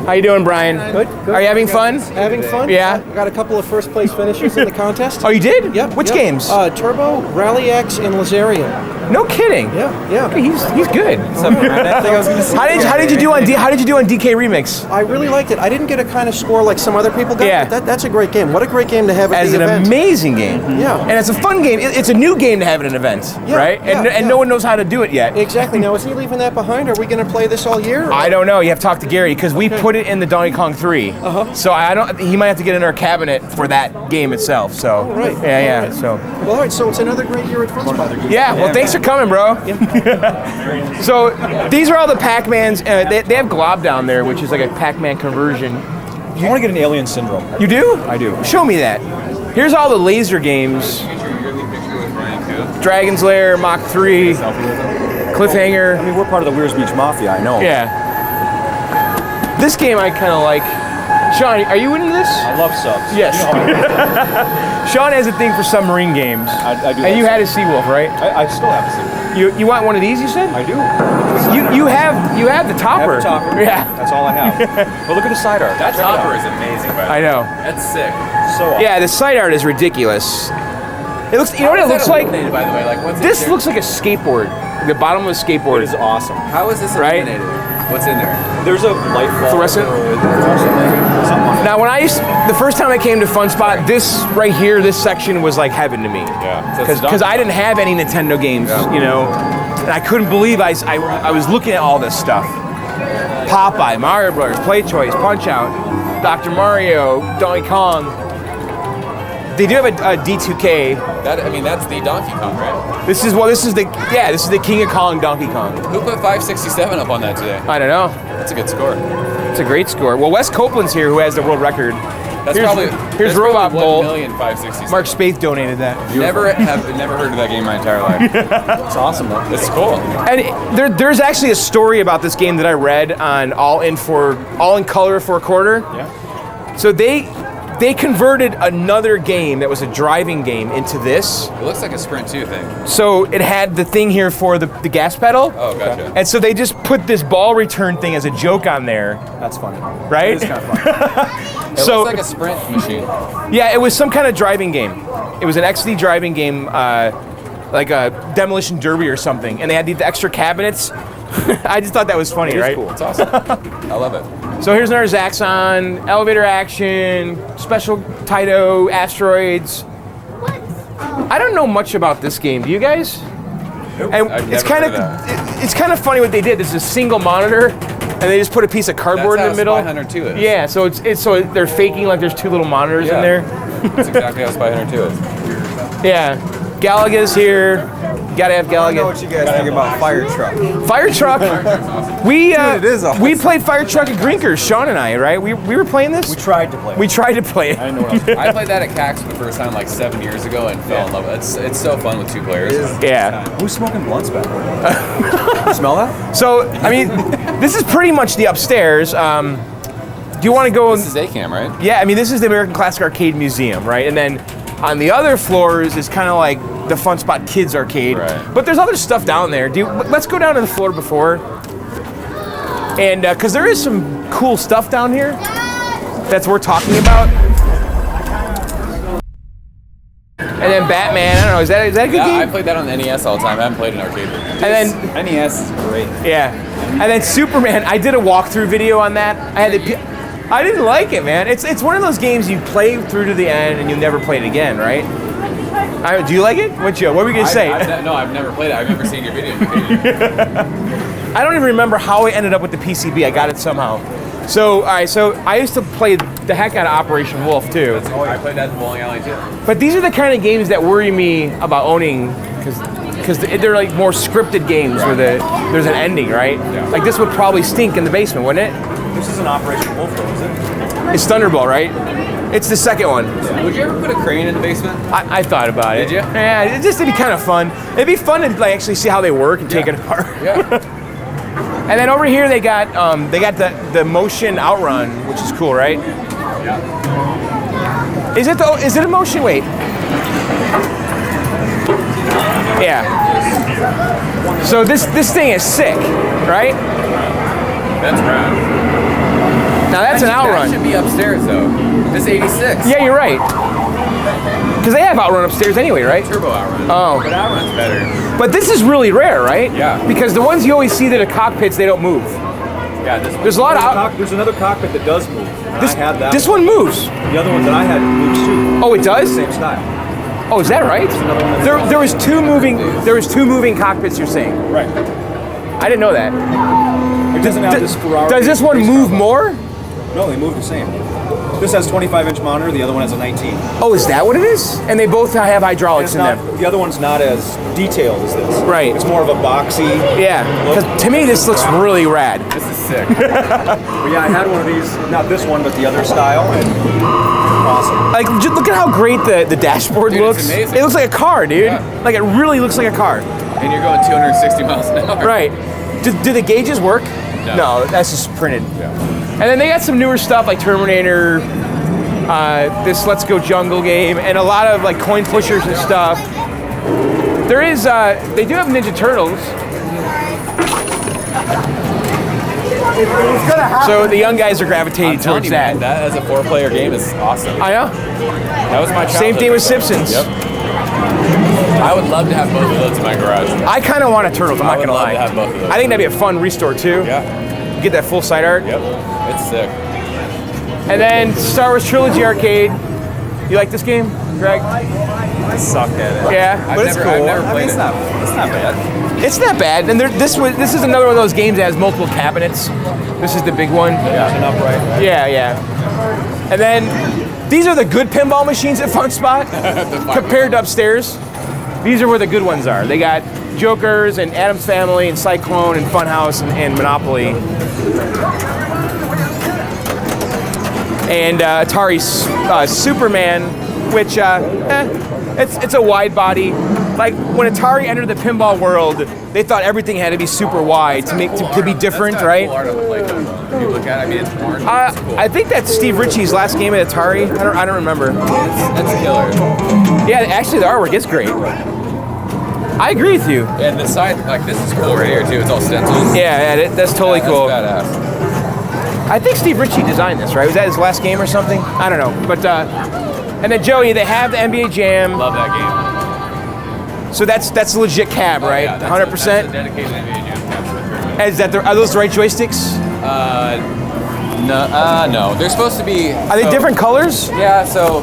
How you doing, Brian? Good. Are you having fun? Having fun? Yeah. I got a couple of first place finishes in the contest. Oh, you did? Yep. Which yep. games? Turbo, Rally X, and Lazarian. No kidding. Yeah. Okay, he's good. How did you do on DK Remix? I really liked it. I didn't get a kind of score like some other people got. Yeah. But that's a great game. What a great game to have at As the an event. amazing game. Yeah. And it's a fun game. It's a new game to have at an event, Yeah, right? And yeah. no one knows how to do it yet. Exactly. Now, is he leaving that behind? Are we going to play this all year? I don't know. You have to talk to Gary because we put it in the Donkey Kong 3. Uh-huh. So I don't. He might have to get in our cabinet for that game itself. So. All right. Yeah. All right. So. Well, all right. So it's another great year at Funspot. Yeah. Well, thanks for coming, bro. So these are all the Pac-Mans. They have Glob down there, which is like a Pac-Man conversion. I want to get an Alien Syndrome. You do? I do. Show me that. Here's all the laser games. Dragon's Lair, Mach 3, Cliffhanger. I mean, we're part of the Weirs Beach Mafia, I know. Yeah. This game I kind of like. Sean, are you into this? I love subs. Yes. You know, Sean has a thing for submarine games. I do. And you had a Seawolf, right? I still have a Seawolf. You want one of these? You said? I do. You have the topper. I have the topper. Yeah. That's all I have. But look at the side art. That Check it out. topper is amazing, by the way. I know. That's sick. So awesome. Yeah, the side art is ridiculous. It looks. You know what it looks like? Illuminated, by the way, like what's in This there? looks like a skateboard. The bottom of a skateboard It is awesome. How is this Right? illuminated? What's in there? There's a light bulb. Fluorescent? Something like Now, the first time I came to Funspot, this right here, this section was like heaven to me. Yeah. So it's Because I didn't have any Nintendo games, you know, and I couldn't believe I was looking at all this stuff. Popeye, Mario Brothers, Play Choice, Punch Out, Dr. Mario, Donkey Kong. They do have a D2K. That's the Donkey Kong, right? This is the King of Kong Donkey Kong. Who put 567 up on that today? I don't know. That's a good score. It's a great score. Well, Wes Copeland's here, who has the world record. That's Here's Robot Bowl. 1,567. Mark Spaeth donated that. Never heard of that game in my entire life. It's awesome, though. It's cool. And there's actually a story about this game that I read on All in Color for a Quarter. Yeah. So they converted another game that was a driving game into this. It looks like a Sprint 2 thing. So it had the thing here for the gas pedal. Oh, gotcha. And so they just put this ball return thing as a joke on there, That's funny. right? It is kind of fun. It So- looks like a Sprint machine. Yeah, it was some kind of driving game. It was an XD driving game, like a Demolition Derby or something. And they had these extra cabinets. I just thought that was funny, right? cool. It's awesome. I love it. So here's another Zaxxon, elevator action, special Taito, asteroids. I don't know much about this game. Do you guys? And I've it's never kind of it's kind of funny what they did. This is a single monitor, and they just put a piece of cardboard in the middle. Spy Hunter 2 is. Yeah, so so they're faking like there's two little monitors in there. That's exactly how Spy Hunter 2 is. Yeah, Galaga's here. Gotta have I don't know Galaga. what you guys think about Fire Truck. Fire Truck. We Dude, it is awesome. we played Fire Truck at Grinkers, Sean and I, right? We were playing this. We tried to play. We tried to play it. I didn't know what else. I played that at CAX for the first time like 7 years ago and fell in love with it. It's so fun with two players. Yeah. Who's smoking blunts back there? You smell that? So I mean, this is pretty much the upstairs. Do you want to go? This is ACAM, right? Yeah, I mean, this is the American Classic Arcade Museum, right? And then on the other floors is kind of like the Funspot Kids Arcade. Right. But there's other stuff down there. Let's go down to the floor before. And because there is some cool stuff down here that's worth talking about. And then Batman, I don't know, is that a good game? I played that on the NES all the time. I haven't played an arcade. And then NES is great. yeah, and then Superman. I did a walkthrough video on that. I didn't like it, man. It's one of those games you play through to the end and you never play it again, right? Do you like it? What were you gonna say? No, I've never played it. I've never seen your video. I don't even remember how I ended up with the PCB. I got it somehow. So all right, so I used to play the heck out of Operation Wolf too. I played that in the bowling alley too. But these are the kind of games that worry me about owning because they're like more scripted games where there's an ending, right? Yeah. Like this would probably stink in the basement, wouldn't it? This is an Operation Wolf, though, is it? It's Thunderbolt, right? It's the second one. Would you ever put a crane in the basement? I thought about it. Did you? Yeah, it'd be kind of fun. It'd be fun to like actually see how they work and take it apart. Yeah. And then over here they got the motion outrun, which is cool, right? Yeah. Is it a motion? Wait. Yeah. So this thing is sick, right? That's rad. Now that's an outrun. That should be upstairs though. This 86. Yeah, you're right. Because they have outrun upstairs anyway, right? Turbo outrun. Oh. But outrun's better. But this is really rare, right? Yeah. Because the ones you always see that are cockpits, they don't move. Yeah, There's a lot of There's another cockpit that does move. And I had that. This one moves. The other one that I had moves too. Oh, it does? Same style. Oh, is that right? There was two moving cockpits. You're saying? Right. I didn't know that. It doesn't have this Ferrari. Does this one race move car more? No, they move the same. This has 25-inch monitor. The other one has a 19. Oh, is that what it is? And they both have hydraulics in them. The other one's not as detailed as this. Right. It's more of a boxy. Yeah. Because to me, this looks really rad. This is sick. But yeah, I had one of these. Not this one, but the other style. And awesome. Like, just look at how great the dashboard Dude, looks. it's amazing. It looks like a car, dude. Yeah. Like, it really looks like a car. And you're going 260 miles an hour. Right. Do the gauges work? No, that's just printed. Yeah. And then they got some newer stuff like Terminator, this Let's Go Jungle game, and a lot of like coin pushers and stuff. There is, they do have Ninja Turtles. So the young guys are gravitating I'm telling towards you, that. man, that as a 4-player game is awesome. I know. That was my childhood. Same thing with Simpsons. Yep. I would love to have both of those in my garage. I kind of want a Turtles, I'm not would going to love lie. to have both of those. I think that'd be a fun restore too. Yeah. Get that full side art. Yep. It's sick. And then Star Wars Trilogy Arcade. You like this game, Greg? I suck at it. Yeah. I've never played it. It's not bad. It's not bad. And this is another one of those games that has multiple cabinets. This is the big one. Yeah. An upright. Yeah. And then these are the good pinball machines at Funspot compared to upstairs. These are where the good ones are. They got Jokers and Addams Family and Cyclone and Funhouse and Monopoly. And Atari's Superman, which it's a wide body. Like when Atari entered the pinball world, they thought everything had to be super wide to be different, right? Cool art on the plate, though. If you look at it, I mean, it's orange. It's cool. I think that's Steve Ritchie's last game at Atari. I don't remember. That's killer. Yeah, actually the artwork is great. I agree with you. And the side, like this is cool right here too. It's all stencils. Yeah, that's totally cool. That's badass. I think Steve Ritchie designed this, right? Was that his last game or something? I don't know. But and then Joey, they have the NBA Jam. Love that game. So that's a legit cab, right? Yeah, 100%. That's a dedicated NBA Jam capture. Are those the right joysticks? No. They're supposed to be. Are they different colors? Yeah. So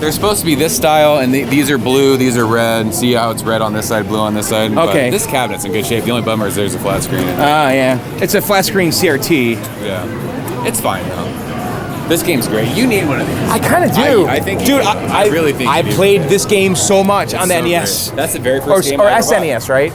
They're supposed to be this style, and these are blue, these are red. See how it's red on this side, blue on this side? Okay. But this cabinet's in good shape. The only bummer is there's a flat screen. Yeah. It's a flat screen CRT. Yeah. It's fine, though. This game's great. You need one of these. I kind of do. I think you Dude, do. I really think I you do. played this game so much on the so NES. great. That's the very first game Or I ever bought. SNES, right?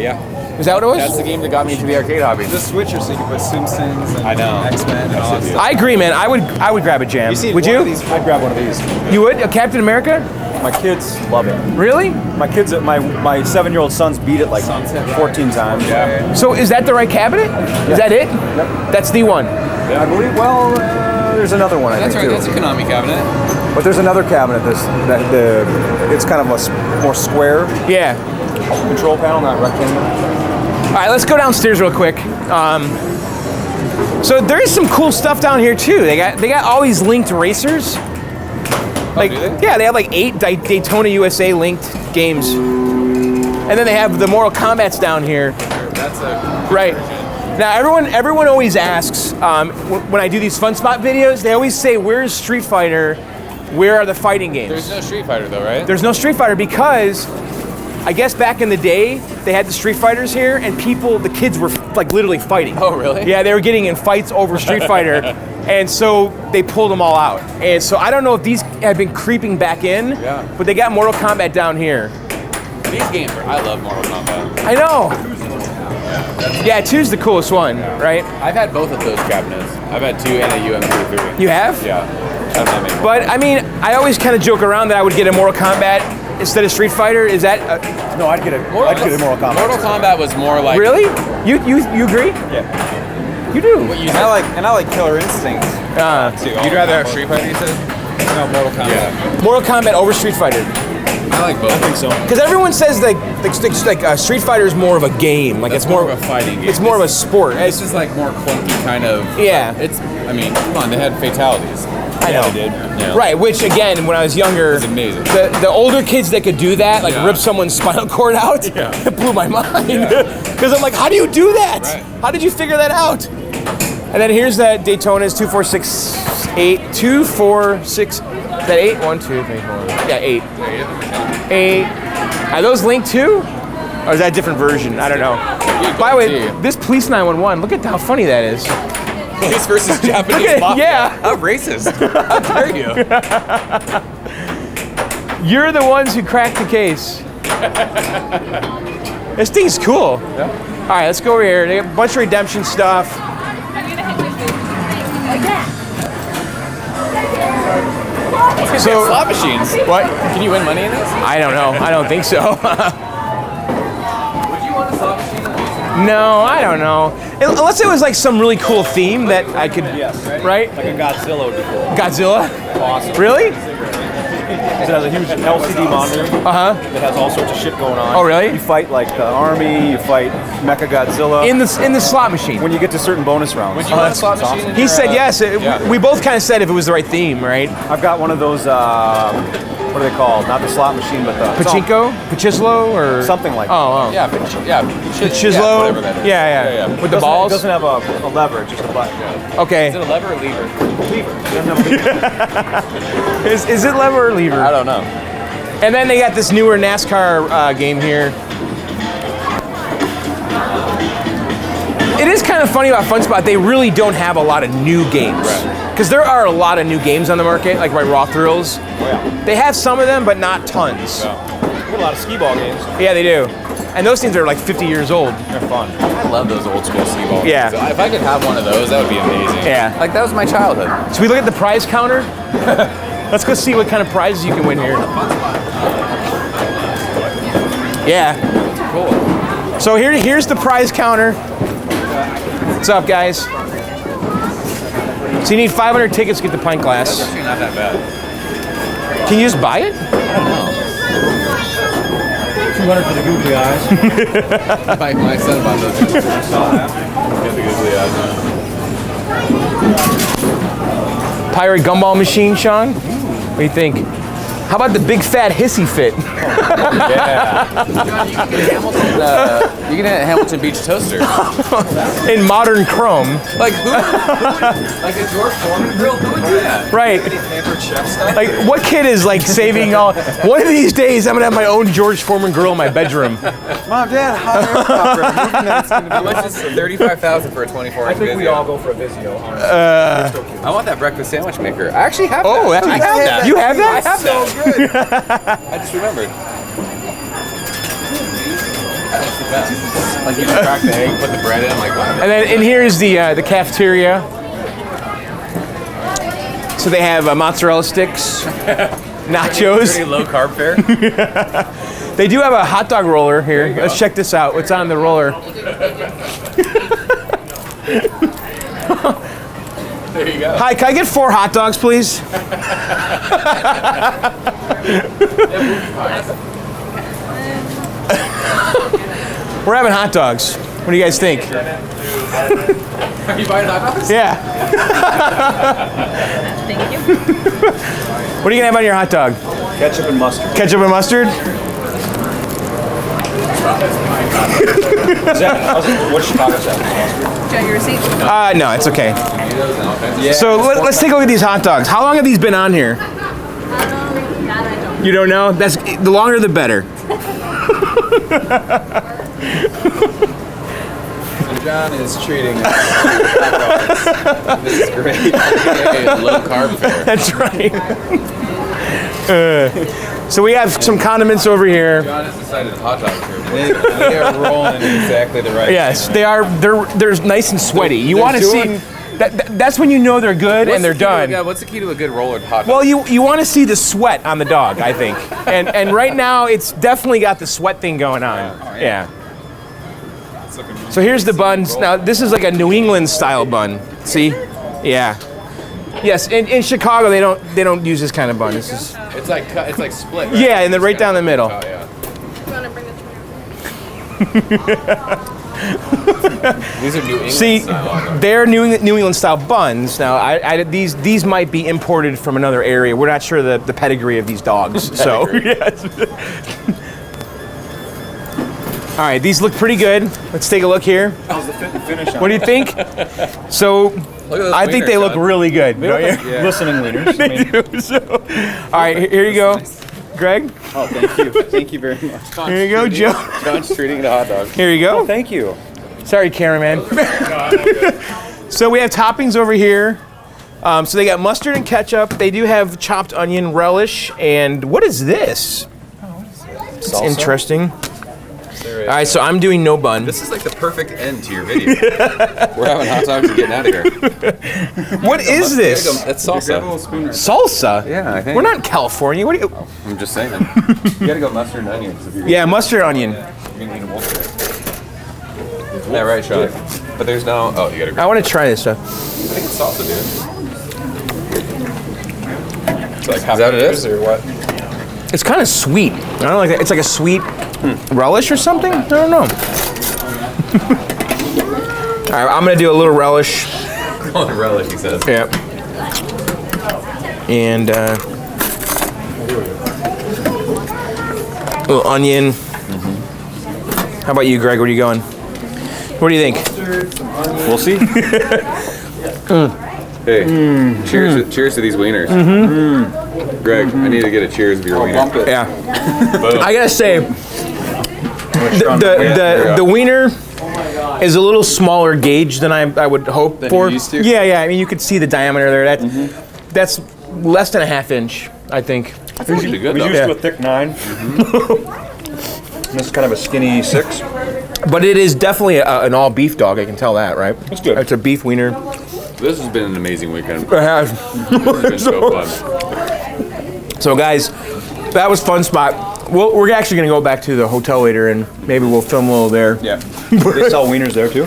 Yeah. Is that what it was? That's the game that got me into the arcade hobby. The Switcher, so you can put Simpsons and I know. X-Men and all that stuff. I agree, man. I would grab a jam. Would you? I'd grab one of these. You would? A Captain America? My kids love it. Really? My kids, my 7-year-old sons beat it like 14 times. Yeah. So is that the right cabinet? Is that it? Yep. That's the one. I believe. Well, there's another one. That's right. too. That's a Konami cabinet. But there's another cabinet. It's kind of a more square Yeah. control panel, not rectangular. All right, let's go downstairs real quick. So there is some cool stuff down here too. They got all these linked racers. Like, do they? yeah, they have like 8 Daytona USA linked games, and then they have the Mortal Kombat's down here. That's a Right. Now, everyone always asks when I do these Funspot videos. They always say, "Where's Street Fighter? Where are the fighting games?" There's no Street Fighter though, right? There's no Street Fighter because I guess back in the day they had the Street Fighters here, and the kids were like literally fighting. Oh, really? Yeah, they were getting in fights over Street Fighter, and so they pulled them all out. And so I don't know if these have been creeping back in, Yeah. but they got Mortal Kombat down here. These games I love Mortal Kombat. I know. Yeah, 2's the coolest one, right? I've had both of those cabinets. I've had 2 and a UM33. You have? Yeah. That's amazing. But I mean, I always kind of joke around that I would get a Mortal Kombat instead of Street Fighter. Is that No, I'd get a Mortal Kombat. Mortal Kombat was more like really? You agree? Yeah. You do. What you And I like Killer Instinct too. You'd rather have Street Fighter, you said? No, Mortal Kombat. Yeah. Mortal Kombat over Street Fighter. I like both. I think so. Because everyone says like Street Fighter is more of a game. Like That's it's more more of a fighting game. It's more of a sport. This is like more clunky kind of. Yeah. I mean, come on, they had fatalities. I know. they did. Yeah. Right, which again, when I was younger, It's amazing. The older kids that could do that, like Yeah. rip someone's spinal cord out, Yeah. it blew my mind. Yeah. Because I'm like, how do you do that? Right. How did you figure that out? And then here's that Daytona's 2, 4, 6, 8, 2, 4, 6. Is that 8? 1, 2, 3, 4. Yeah, 8. 8. Are those linked too? Or is that a different version? I don't know. By the way, see. this Police 911, look at how funny that is. Police versus Japanese Look at it, mafia. yeah. How racist. How dare you? You're the ones who cracked the case. This thing's cool. Yeah. All right, let's go over here. They got a bunch of redemption stuff. So, Slot machines. what? Can you win money in this? I don't know. I don't think so. Would you want a slot machine? No, I don't know. Unless it was like some really cool theme that I could, Yes. right? Like a Godzilla would be cool. Godzilla? Awesome. Really? It has a huge LCD monitor Uh-huh. that has all sorts of shit going on. Oh, really? You fight like the army, you fight Mecha Godzilla. In the slot machine. when you get to certain bonus rounds. Would you want a slot machine? in He your, said yes. yeah. We both kind of said if it was the right theme, right? I've got one of those, what are they called? Not the slot machine, but the... Pachinko? Pachislo? Or Something like that. Oh, Yeah, yeah. Chislo? whatever that is. Yeah. With the It balls? doesn't have a lever, just a button. Okay. Is it a lever or lever? Lever. It doesn't have a lever. Is it lever or lever? I don't know. And then they got this newer NASCAR game here. It is kind of funny about Funspot. They really don't have a lot of new games. Because there are a lot of new games on the market, like by Raw Thrills. Oh, yeah. They have some of them, but not tons. We got a lot of skee-ball games. Yeah, they do. And those things are like 50 years old. They're fun. I love those old school skee-ball Yeah. games. If I could have one of those, that would be amazing. Yeah. Like, that was my childhood. Should we look at the prize counter? Let's go see what kind of prizes you can win here. Yeah. Cool. So here's the prize counter. What's up, guys? So you need 500 tickets to get the pint glass. That's actually not that bad. Can you just buy it? 200 for the googly eyes. My son bought those. Get the googly eyes, man. Pirate gumball machine, Sean? What do you think? How about the big fat hissy fit? You can get a Hamilton Beach toaster. In modern chrome. Like who like a George Foreman grill? Who would do that? Right. Like, what kid is like saving all? One of these days, I'm gonna have my own George Foreman grill in my bedroom. Mom, Dad, hot air popper. That's gonna be How much is $35,000 for a 24-inch I think we Vizio? all go for a Vizio. I want that breakfast sandwich maker. I actually have Oh, that. that's I have that. You have that? I have that. So good. I just remembered. That's the best. Like you just crack the egg, put the bread in. I'm like, wow. And then in here is the cafeteria. So they have mozzarella sticks, nachos. Pretty low carb fare. They do have a hot dog roller here. Let's check this out. What's on the roller? There you go. Hi, can I get 4 hot dogs, please? We're having hot dogs. What do you guys think? Are you buying hot dogs? Yeah. Thank you. What are you gonna have on your hot dog? Ketchup and mustard. Ketchup and mustard? What's Chicago's at? Do you want your receipt? No, it's okay. So let's take a look at these hot dogs. How long have these been on here? That I don't. You don't know? That's the longer the better. John is treating this is great. Low carb fare. That's right. So we have some condiments over here. John has decided hot dogs are they are rolling in exactly the right. Yes, they are. They're nice and sweaty. You want to see that's when you know they're good and they're done. Yeah, what's the key to a good rollered hot dog? Well, you want to see the sweat on the dog, I think. And right now it's definitely got the sweat thing going on. Yeah. So here's the buns. Now this is like a New England style bun. See? Yeah. Yes, in Chicago they don't use this kind of bun. This is it's like split. Right? yeah, and then right down the middle. Oh yeah. You want to bring the These are New England See, style. they're New England style buns. Now, these might be imported from another area. We're not sure the pedigree of these dogs. So, yes. All right, these look pretty good. Let's take a look here. How's the fit and finish on What do you think? So, Look at those I think wieners, they look John. really good. Don't you? Yeah. Listening leaders. I mean, So, all right, here you go, Greg. oh, thank you. Thank you very much. Here you go, Joe. John's treating the hot dog. Here you go. Thank you. Sorry, cameraman. So we have toppings over here. So they got mustard and ketchup. They do have chopped onion relish. And what is this? It's interesting. All right, so I'm doing no bun. This is like the perfect end to your video. We're having hot dogs and getting out of here. What is this? That's salsa. Salsa? Yeah, I think. We're not in California. What do you? I'm just saying. You gotta go mustard and onions. If you're Yeah, mustard onion. gonna eat them all today. Yeah, right, Sean. But there's no. Oh, you gotta. I want to try this stuff. I think it's salsa, dude. It's like, is that what it is, or what? It's kind of sweet. I don't like that. It's like a sweet relish or something. I don't know. All right, I'm gonna do a little relish. Oh, the relish, he says. Yeah. And a little onion. How about you, Greg? Where are you going? What do you think? We'll see. Hey, cheers to these wieners. Greg, I need to get a cheers of your wiener. Yeah. I gotta say, the wiener is a little smaller gauge than I would hope Than for. you're used to? Yeah. I mean, you could see the diameter there. That's less than a half inch, I think. That's pretty good, We though. used to a thick 9. This is kind of a skinny 6. But it is definitely an all beef dog. I can tell that, right? It's good. It's a beef wiener. This has been an amazing weekend. It has. This has been so fun. So, guys, that was Funspot. We're actually going to go back to the hotel later, and maybe we'll film a little there. Yeah. They sell wieners there too.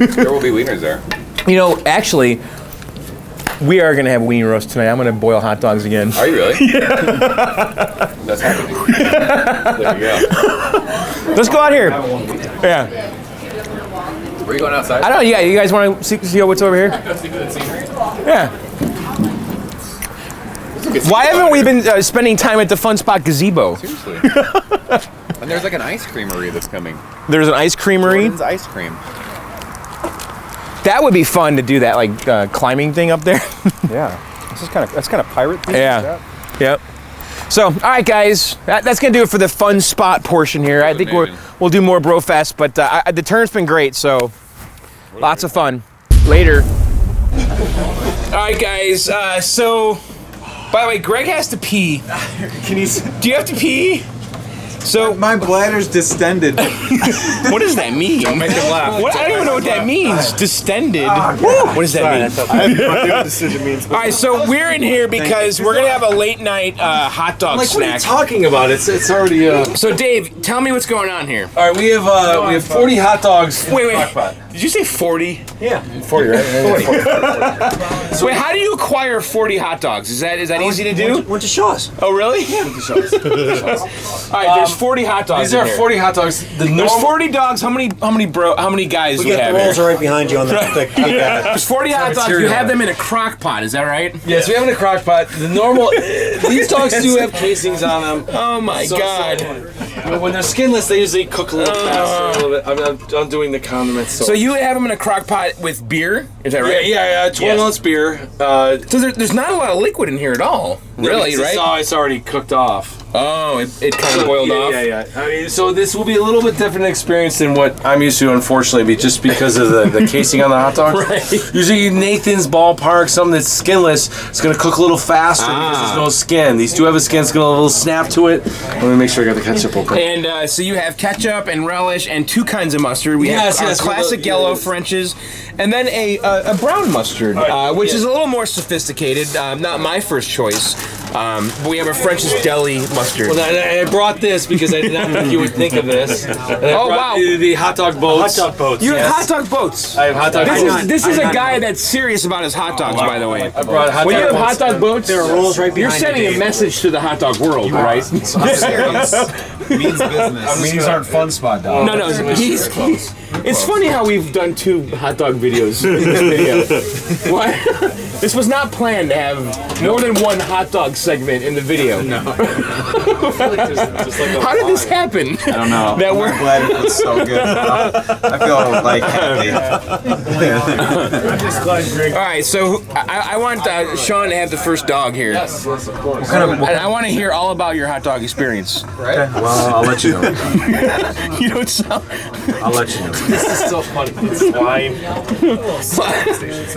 There will be wieners there. You know, actually, we are going to have a weenie roast tonight. I'm going to boil hot dogs again. Are you really? Yeah. That's happening. There you go. Let's go out here. Yeah. Were you going outside? I don't know. Yeah, you guys want to see what's over here? Go see the scenery. Yeah. Why haven't we been spending time at the Funspot gazebo? Seriously. And there's like an ice creamery that's coming. There's an ice creamery. Jordan's ice cream. That would be fun to do that like climbing thing up there. Yeah. That's kind of pirate themed. Yeah. Yep. So, all right, guys, that's gonna do it for the fun spot portion here. I think we'll do more BroFest, but the turn's been great, so lots of fun. Later. All right, guys. So, by the way, Greg has to pee. Do you have to pee? So my bladder's distended. What does that mean? Don't make him laugh. What? I don't even know what that means. Distended. What does that mean? I have no idea what decision means. All right, so we're in here because we're gonna have a late night hot dog Like, what are you snack. talking about? It's already. So Dave, tell me what's going on here. All right, we have 40 hot dogs. Wait. Did you say 40? Yeah, 40, right? 40. Wait, how do you acquire 40 hot dogs? Is that easy to do? Why don't you show us? Oh, really? Why don't you show us? All right, there's 40 hot dogs. These in are here. 40 hot dogs. There's 40 dogs. How many guys do we have The rolls here? are right behind you on the thick. There's 40 hot dogs. You have them in a crock pot. Is that right? Yes, we have it in a crock pot. The normal. These dogs do have casings on them. Oh my God. When they're skinless, they usually cook a little faster. A little bit. I'm doing the condiments. So you have them in a crock pot with beer? Is that right? Yeah. 12 ounce beer. So there's not a lot of liquid in here at all. Really, right? It's already cooked off. Oh, it kind of boiled off? Yeah. I mean, so this will be a little bit different experience than what I'm used to, unfortunately, just because of the casing on the hot dog. Right. Usually Nathan's Ballpark, something that's skinless, it's going to cook a little faster because there's no skin. These two have a skin, it's going to have a little snap to it. Let me make sure I got the ketchup open. And so you have ketchup and relish and two kinds of mustard. We have our classic yellow French's and then a brown mustard, which is a little more sophisticated. Not my first choice. But we have a French's Deli mustard. Well, I brought this because I did not think you would think of this. Oh, wow. The hot dog boats. Hot dog boats. You have hot dog boats. I have hot dog boats. This is a guy that's serious about his hot dogs, by the way. I brought hot When you dog have boats. hot dog boats, There are rolls right you're behind sending you, a Dave. message to the hot dog world, right? I'm serious. Means business. These aren't Funspot dogs. No, it's funny how we've done two hot dog videos in this video. What? This was not planned to have more than one hot dog segment in the video. No. How did this happen? I don't know. That we're My bladder feels so good. I feel like happy. all right. So I want Sean to have the first dog here. Yes, of course. And I want to hear all about your hot dog experience. Right? Well, I'll let you know. You don't sound. I'll let you know. This is so funny. It's line.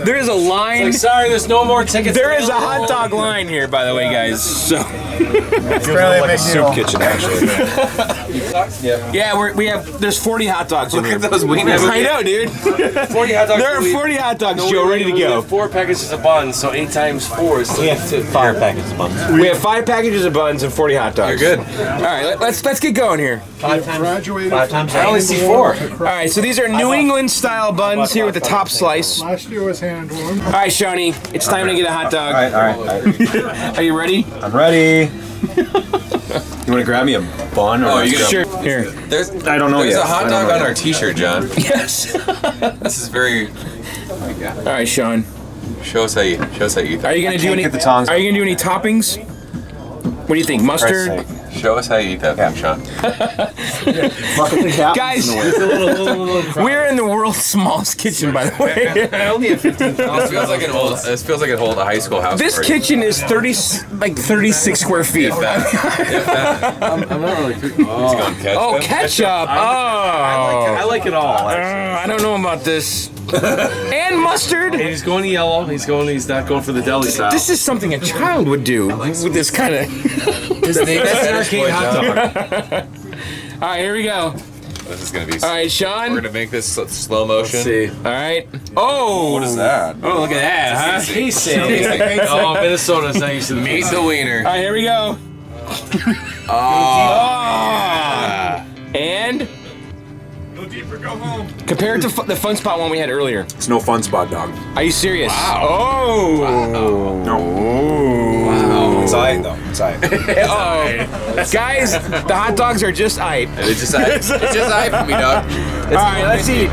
There is a line. Like, sorry, there's no more tickets. There is a hot dog line here, by the way, guys. So It's really Like a soup kitchen, actually. yeah, we have. There's 40 hot dogs in Look here. at those wieners. I know, dude. 40 hot dogs. There are 40 hot dogs, Joe, ready to go. 4 packages of buns, so 8 times 4 is 5 packages of buns. We have 5 packages of buns and 40 hot dogs. You're good. All right, let's get going here. 5 times. I only see 4. All right, so these are New England style buns here with the top slice. Last year was hand warm. All right, Shawnee, it's time to get a hot dog. All right. Are you ready? I'm ready. You want to grab me a bun? Or you Sure. Here. I don't know There's yet. a hot I don't dog know on yet. our t-shirt, John. Yes. This is very... All right, Sean. Show us how you eat Are you gonna do any? get the tongs. Are you gonna do any toppings? What do you think? Mustard? Show us how you eat that thing, Sean. Guys, we're in the world's smallest kitchen, by the way. I only have 15. This feels like an old high school house. This party. kitchen is 36 square feet. If that. I'm not really cooking. He's going ketchup. Oh, ketchup! I like it all. I don't know about this. And mustard. And he's going to yellow. He's not going for the deli style. This is something a child would do with this kind of. That's an arcade hot dog. All right, here we go. This is gonna be. All right, Sean. We're gonna make this slow motion. Let's see. All right. Oh. What is that? Oh, look at that, huh? Casing. Oh, Minnesota's not used to the Meet the wiener. All right, here we go. And Go deeper, go home. compare it to the Funspot one we had earlier. It's no Funspot dog. Are you serious? Wow. Oh. No. It's alright though. It's alright. Oh. Guys, the hot dogs are just aight. It's just eye for me, dog. All right, let's eat.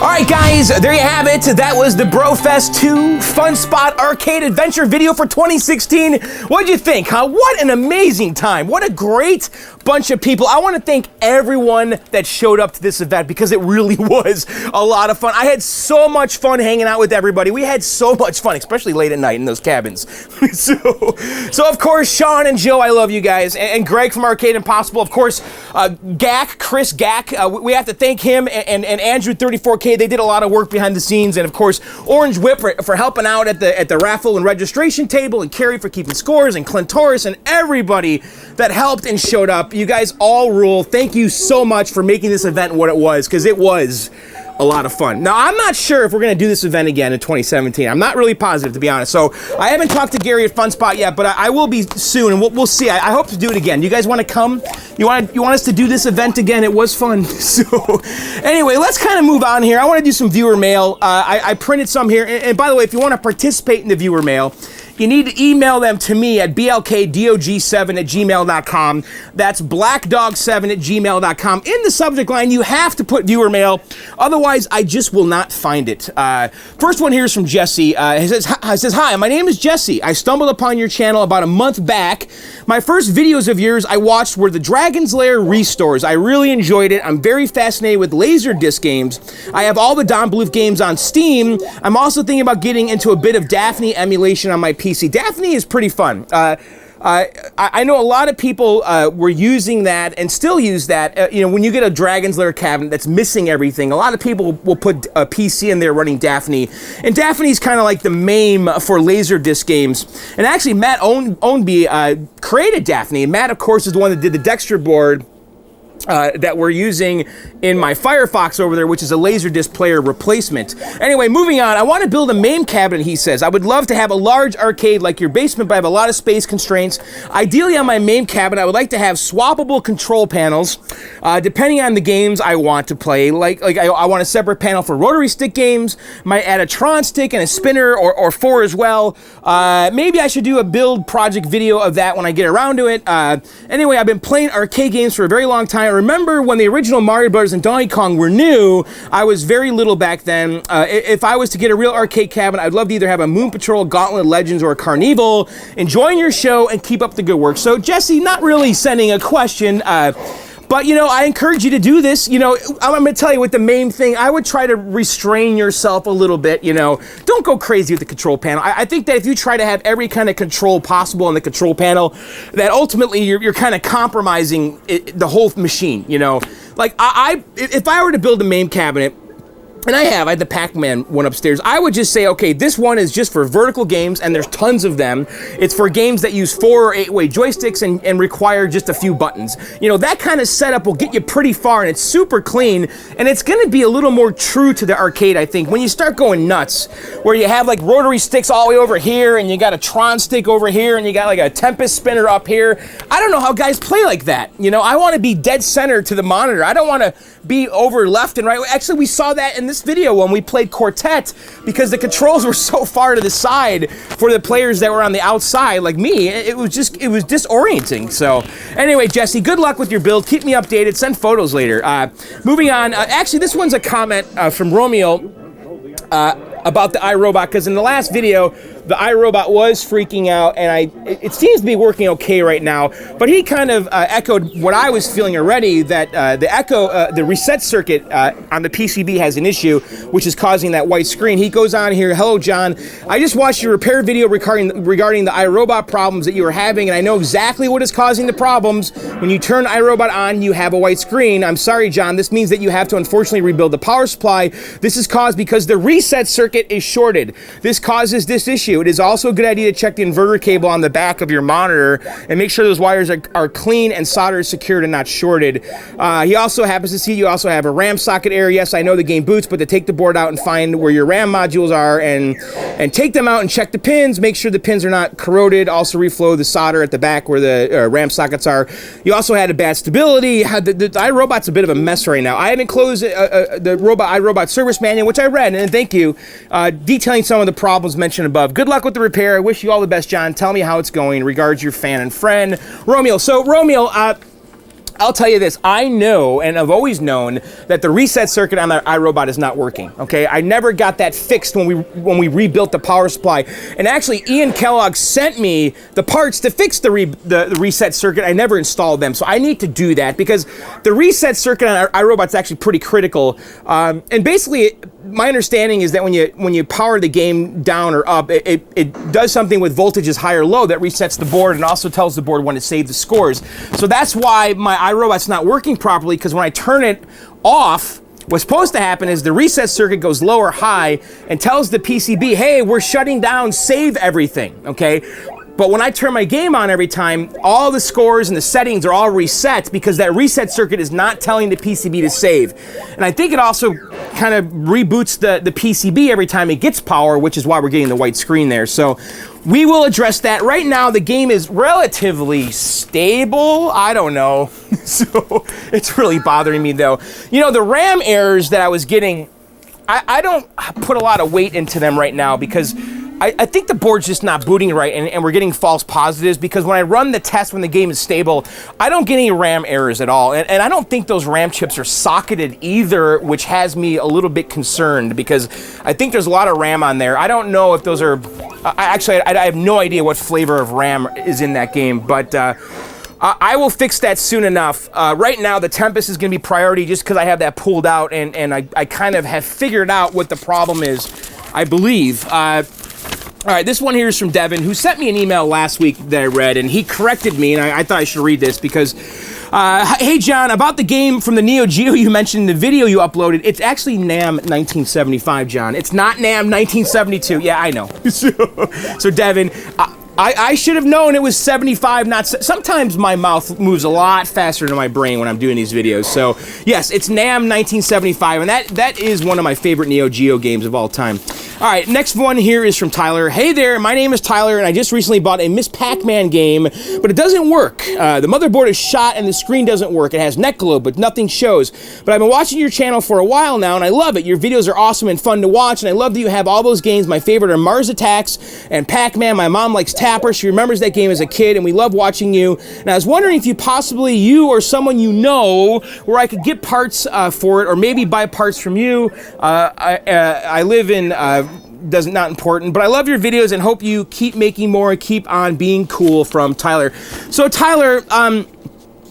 All right, guys, there you have it. That was the BroFest 2 Funspot Arcade Adventure video for 2016. What'd you think, huh? What an amazing time. What a great bunch of people. I want to thank everyone that showed up to this event because it really was a lot of fun. I had so much fun hanging out with everybody. We had so much fun, especially late at night in those cabins. So of course, Sean and Joe, I love you guys. And Greg from Arcade Impossible. Of course, Chris Gack. We have to thank him and Andrew 34K. They did a lot of work behind the scenes, and of course Orange Whip for helping out at the raffle and registration table, and Carrie for keeping scores, and Clint Torres, and everybody that helped and showed up. You guys all rule. Thank you so much for making this event what it was, because it was a lot of fun. Now, I'm not sure if we're going to do this event again in 2017. I'm not really positive, to be honest. So I haven't talked to Gary at Funspot yet, but I will be soon, and we'll see. I hope to do it again. You guys want to come? You want us to do this event again? It was fun. So anyway, let's kind of move on here. I want to do some viewer mail. I printed some here. And by the way, if you want to participate in the viewer mail, you need to email them to me at blkdog7@gmail.com. That's blackdog7@gmail.com. In the subject line, you have to put viewer mail. Otherwise, I just will not find it. First one here is from Jesse. He says, hi, my name is Jesse. I stumbled upon your channel about a month back. My first videos of yours I watched were the Dragon's Lair restores. I really enjoyed it. I'm very fascinated with Laserdisc games. I have all the Don Bluth games on Steam. I'm also thinking about getting into a bit of Daphne emulation on my PC. Daphne is pretty fun. I know a lot of people were using that and still use that. When you get a Dragon's Lair cabinet that's missing everything, a lot of people will put a PC in there running Daphne. And Daphne's kind of like the MAME for Laserdisc games. And actually, Matt Ownby created Daphne. And Matt, of course, is the one that did the Dexter board that we're using in my Firefox over there, which is a Laserdisc player replacement. Anyway, moving on. I want to build a MAME cabinet, he says. I would love to have a large arcade like your basement, but I have a lot of space constraints. Ideally, on my MAME cabinet, I would like to have swappable control panels, depending on the games I want to play. Like I want a separate panel for rotary stick games. Might add a Tron stick and a spinner, or four as well. Maybe I should do a build project video of that when I get around to it. Anyway, I've been playing arcade games for a very long time. I remember when the original Mario Bros. And Donkey Kong were new. I was very little back then. If I was to get a real arcade cabinet, I'd love to either have a Moon Patrol, Gauntlet Legends, or a Carnival. Enjoying your show and keep up the good work. So, Jesse, not really sending a question, but, I encourage you to do this. I'm going to tell you with the MAME thing, I would try to restrain yourself a little bit, Don't go crazy with the control panel. I think that if you try to have every kind of control possible in the control panel, that ultimately you're kind of compromising the whole machine, Like, if I were to build a MAME cabinet, and I had the Pac-Man one upstairs, I would just say, okay, this one is just for vertical games, and there's tons of them. It's for games that use 4- or 8-way joysticks and require just a few buttons. That kind of setup will get you pretty far, and it's super clean, and it's going to be a little more true to the arcade, I think. When you start going nuts, where you have like rotary sticks all the way over here, and you got a Tron stick over here, and you got like a Tempest spinner up here, I don't know how guys play like that. I want to be dead center to the monitor. I don't want to be over left and right. Actually, we saw that in this video when we played Quartet, because the controls were so far to the side for the players that were on the outside, like me. It was disorienting. So anyway, Jesse, good luck with your build. Keep me updated. Send photos later. Moving on. Actually, this one's a comment from Romeo about the iRobot, because in the last video, the iRobot was freaking out, and it seems to be working okay right now, but he kind of echoed what I was feeling already, that the reset circuit on the PCB has an issue, which is causing that white screen. He goes on here, hello, John. I just watched your repair video regarding the iRobot problems that you were having, and I know exactly what is causing the problems. When you turn iRobot on, you have a white screen. I'm sorry, John. This means that you have to unfortunately rebuild the power supply. This is caused because the reset circuit is shorted. This causes this issue. It is also a good idea to check the inverter cable on the back of your monitor and make sure those wires are clean and solder secured and not shorted. He also happens to see you also have a RAM socket error. Yes, I know the game boots, but to take the board out and find where your RAM modules are and take them out and check the pins, make sure the pins are not corroded. Also reflow the solder at the back where the RAM sockets are. You also had a bad stability. The iRobot's a bit of a mess right now. I haven't closed the iRobot service manual, which I read, and thank you, detailing some of the problems mentioned above. Good luck with the repair. I wish you all the best, John. Tell me how it's going. Regards, your fan and friend, Romeo. So, Romeo, I'll tell you this, I know, and I've always known, that the reset circuit on the iRobot is not working, okay? I never got that fixed when we rebuilt the power supply. And actually, Ian Kellogg sent me the parts to fix the reset circuit. I never installed them, so I need to do that, because the reset circuit on our iRobot is actually pretty critical. And basically, my understanding is that when you power the game down or up, it does something with voltages high or low that resets the board and also tells the board when to save the scores. So that's why my iRobot's not working properly, because when I turn it off, what's supposed to happen is the reset circuit goes low or high and tells the PCB, hey, we're shutting down, save everything, okay? But when I turn my game on every time, all the scores and the settings are all reset, because that reset circuit is not telling the PCB to save. And I think it also kind of reboots the PCB every time it gets power, which is why we're getting the white screen there. So we will address that. Right now, the game is relatively stable. I don't know. So it's really bothering me, though. You know, the RAM errors that I was getting, I don't put a lot of weight into them right now, because I think the board's just not booting right, and we're getting false positives, because when I run the test when the game is stable, I don't get any RAM errors at all. And I don't think those RAM chips are socketed either, which has me a little bit concerned, because I think there's a lot of RAM on there. I don't know if those are... Actually, I have no idea what flavor of RAM is in that game, but... I will fix that soon enough. Right now, the Tempest is going to be priority just because I have that pulled out, and I kind of have figured out what the problem is, I believe. All right, this one here is from Devin, who sent me an email last week that I read, and he corrected me, and I thought I should read this because, hey, John, about the game from the Neo Geo you mentioned in the video you uploaded, it's actually NAM 1975, John. It's not NAM 1972. Yeah, I know. So Devin, I should have known it was 75, not... Sometimes my mouth moves a lot faster than my brain when I'm doing these videos. So, yes, it's NAM 1975, and that is one of my favorite Neo Geo games of all time. All right, next one here is from Tyler. Hey there, my name is Tyler, and I just recently bought a Miss Pac-Man game, but it doesn't work. The motherboard is shot, and the screen doesn't work. It has net glow, but nothing shows. But I've been watching your channel for a while now, and I love it. Your videos are awesome and fun to watch, and I love that you have all those games. My favorite are Mars Attacks and Pac-Man. My mom likes Tapper. She remembers that game as a kid, and we love watching you. And I was wondering if you or someone you know, where I could get parts for it, or maybe buy parts from you. I live in... not important, but I love your videos and hope you keep making more and keep on being cool, from Tyler. So Tyler,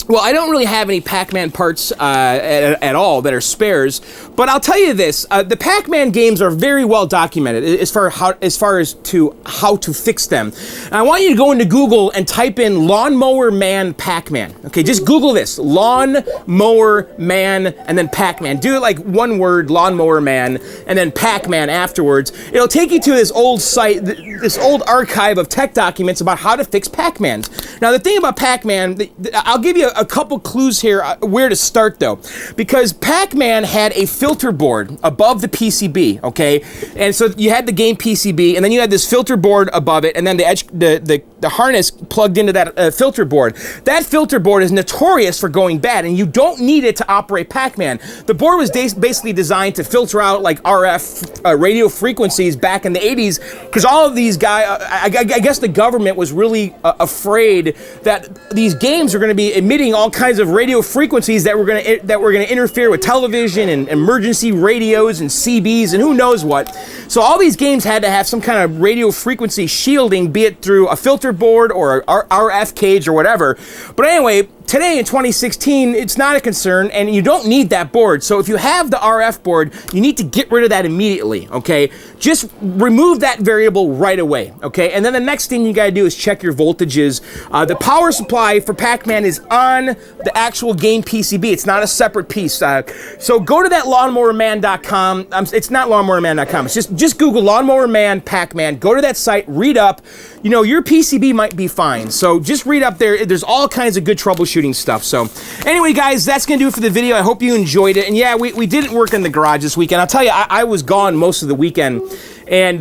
well, I don't really have any Pac-Man parts at all that are spares, but I'll tell you this, the Pac-Man games are very well documented as far as to how to fix them. And I want you to go into Google and type in Lawnmower Man Pac-Man. Okay, just Google this, Lawnmower Man and then Pac-Man. Do it like one word, Lawnmower Man, and then Pac-Man afterwards. It'll take you to this old site, this old archive of tech documents about how to fix Pac-Mans. Now, the thing about Pac-Man, I'll give you a couple clues here where to start, though, because Pac-Man had a filter board above the PCB, okay? And so you had the game PCB, and then you had this filter board above it, and then the harness plugged into that filter board. That filter board is notorious for going bad, and you don't need it to operate Pac-Man. The board was basically designed to filter out like RF radio frequencies back in the 80s, because all of these guys, I guess the government was really afraid that these games were going to be emitting all kinds of radio frequencies that were going to interfere with television and emergency radios and CBs and who knows what. So all these games had to have some kind of radio frequency shielding, be it through a filter board or a RF cage or whatever. But anyway, today in 2016, it's not a concern, and you don't need that board. So if you have the RF board, you need to get rid of that immediately, okay? Just remove that variable right away, okay? And then the next thing you gotta do is check your voltages. The power supply for Pac-Man is on the actual game PCB. It's not a separate piece. So go to that lawnmowerman.com. It's not lawnmowerman.com. It's just Google Lawnmower Man Pac-Man. Go to that site, read up. You know, your PCB might be fine. So just read up there. There's all kinds of good troubleshooting stuff. So anyway, guys, that's gonna do it for the video. I hope you enjoyed it. And yeah, we didn't work in the garage this weekend. I'll tell you, I was gone most of the weekend, and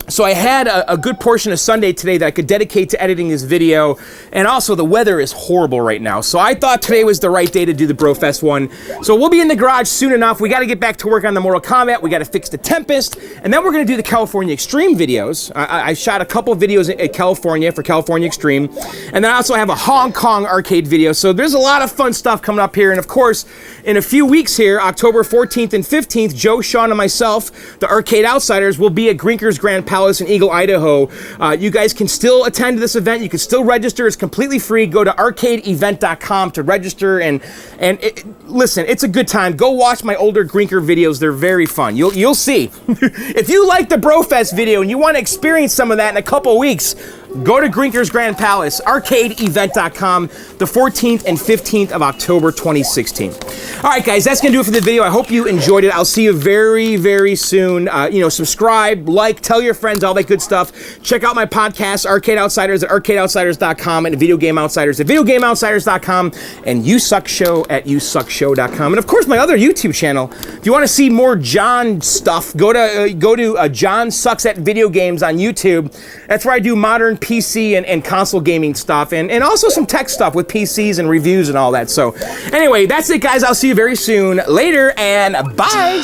So I had a good portion of Sunday today that I could dedicate to editing this video, and also the weather is horrible right now. So I thought today was the right day to do the BroFest one. So we'll be in the garage soon enough. We got to get back to work on the Mortal Kombat. We got to fix the Tempest, and then we're going to do the California Extreme videos. I shot a couple videos at California for California Extreme, and then I also have a Hong Kong arcade video. So there's a lot of fun stuff coming up here, and of course, in a few weeks here, October 14th and 15th, Joe, Sean, and myself, the Arcade Outsiders, will be at Grinker's Grand Palace in Eagle, Idaho. You guys can still attend this event. You can still register. It's completely free. Go to arcadeevent.com to register, and listen, it's a good time. Go watch my older Grinker videos. They're very fun. You'll see. If you like the BroFest video and you want to experience some of that in a couple weeks, go to Grinker's Grand Palace, arcadeevent.com, the 14th and 15th of October 2016. All right, guys, that's going to do it for the video. I hope you enjoyed it. I'll see you very, very soon. Subscribe, like, tell your friends, all that good stuff. Check out my podcast, Arcade Outsiders, at arcadeoutsiders.com, and Video Game Outsiders at videogameoutsiders.com, and You Suck Show at yousuckshow.com. And, of course, my other YouTube channel. If you want to see more John stuff, go to John Sucks at Video Games on YouTube. That's where I do modern PC and console gaming stuff, and also some tech stuff with PCs and reviews and all that. So anyway, that's it, guys. I'll see you very soon. Later, and bye.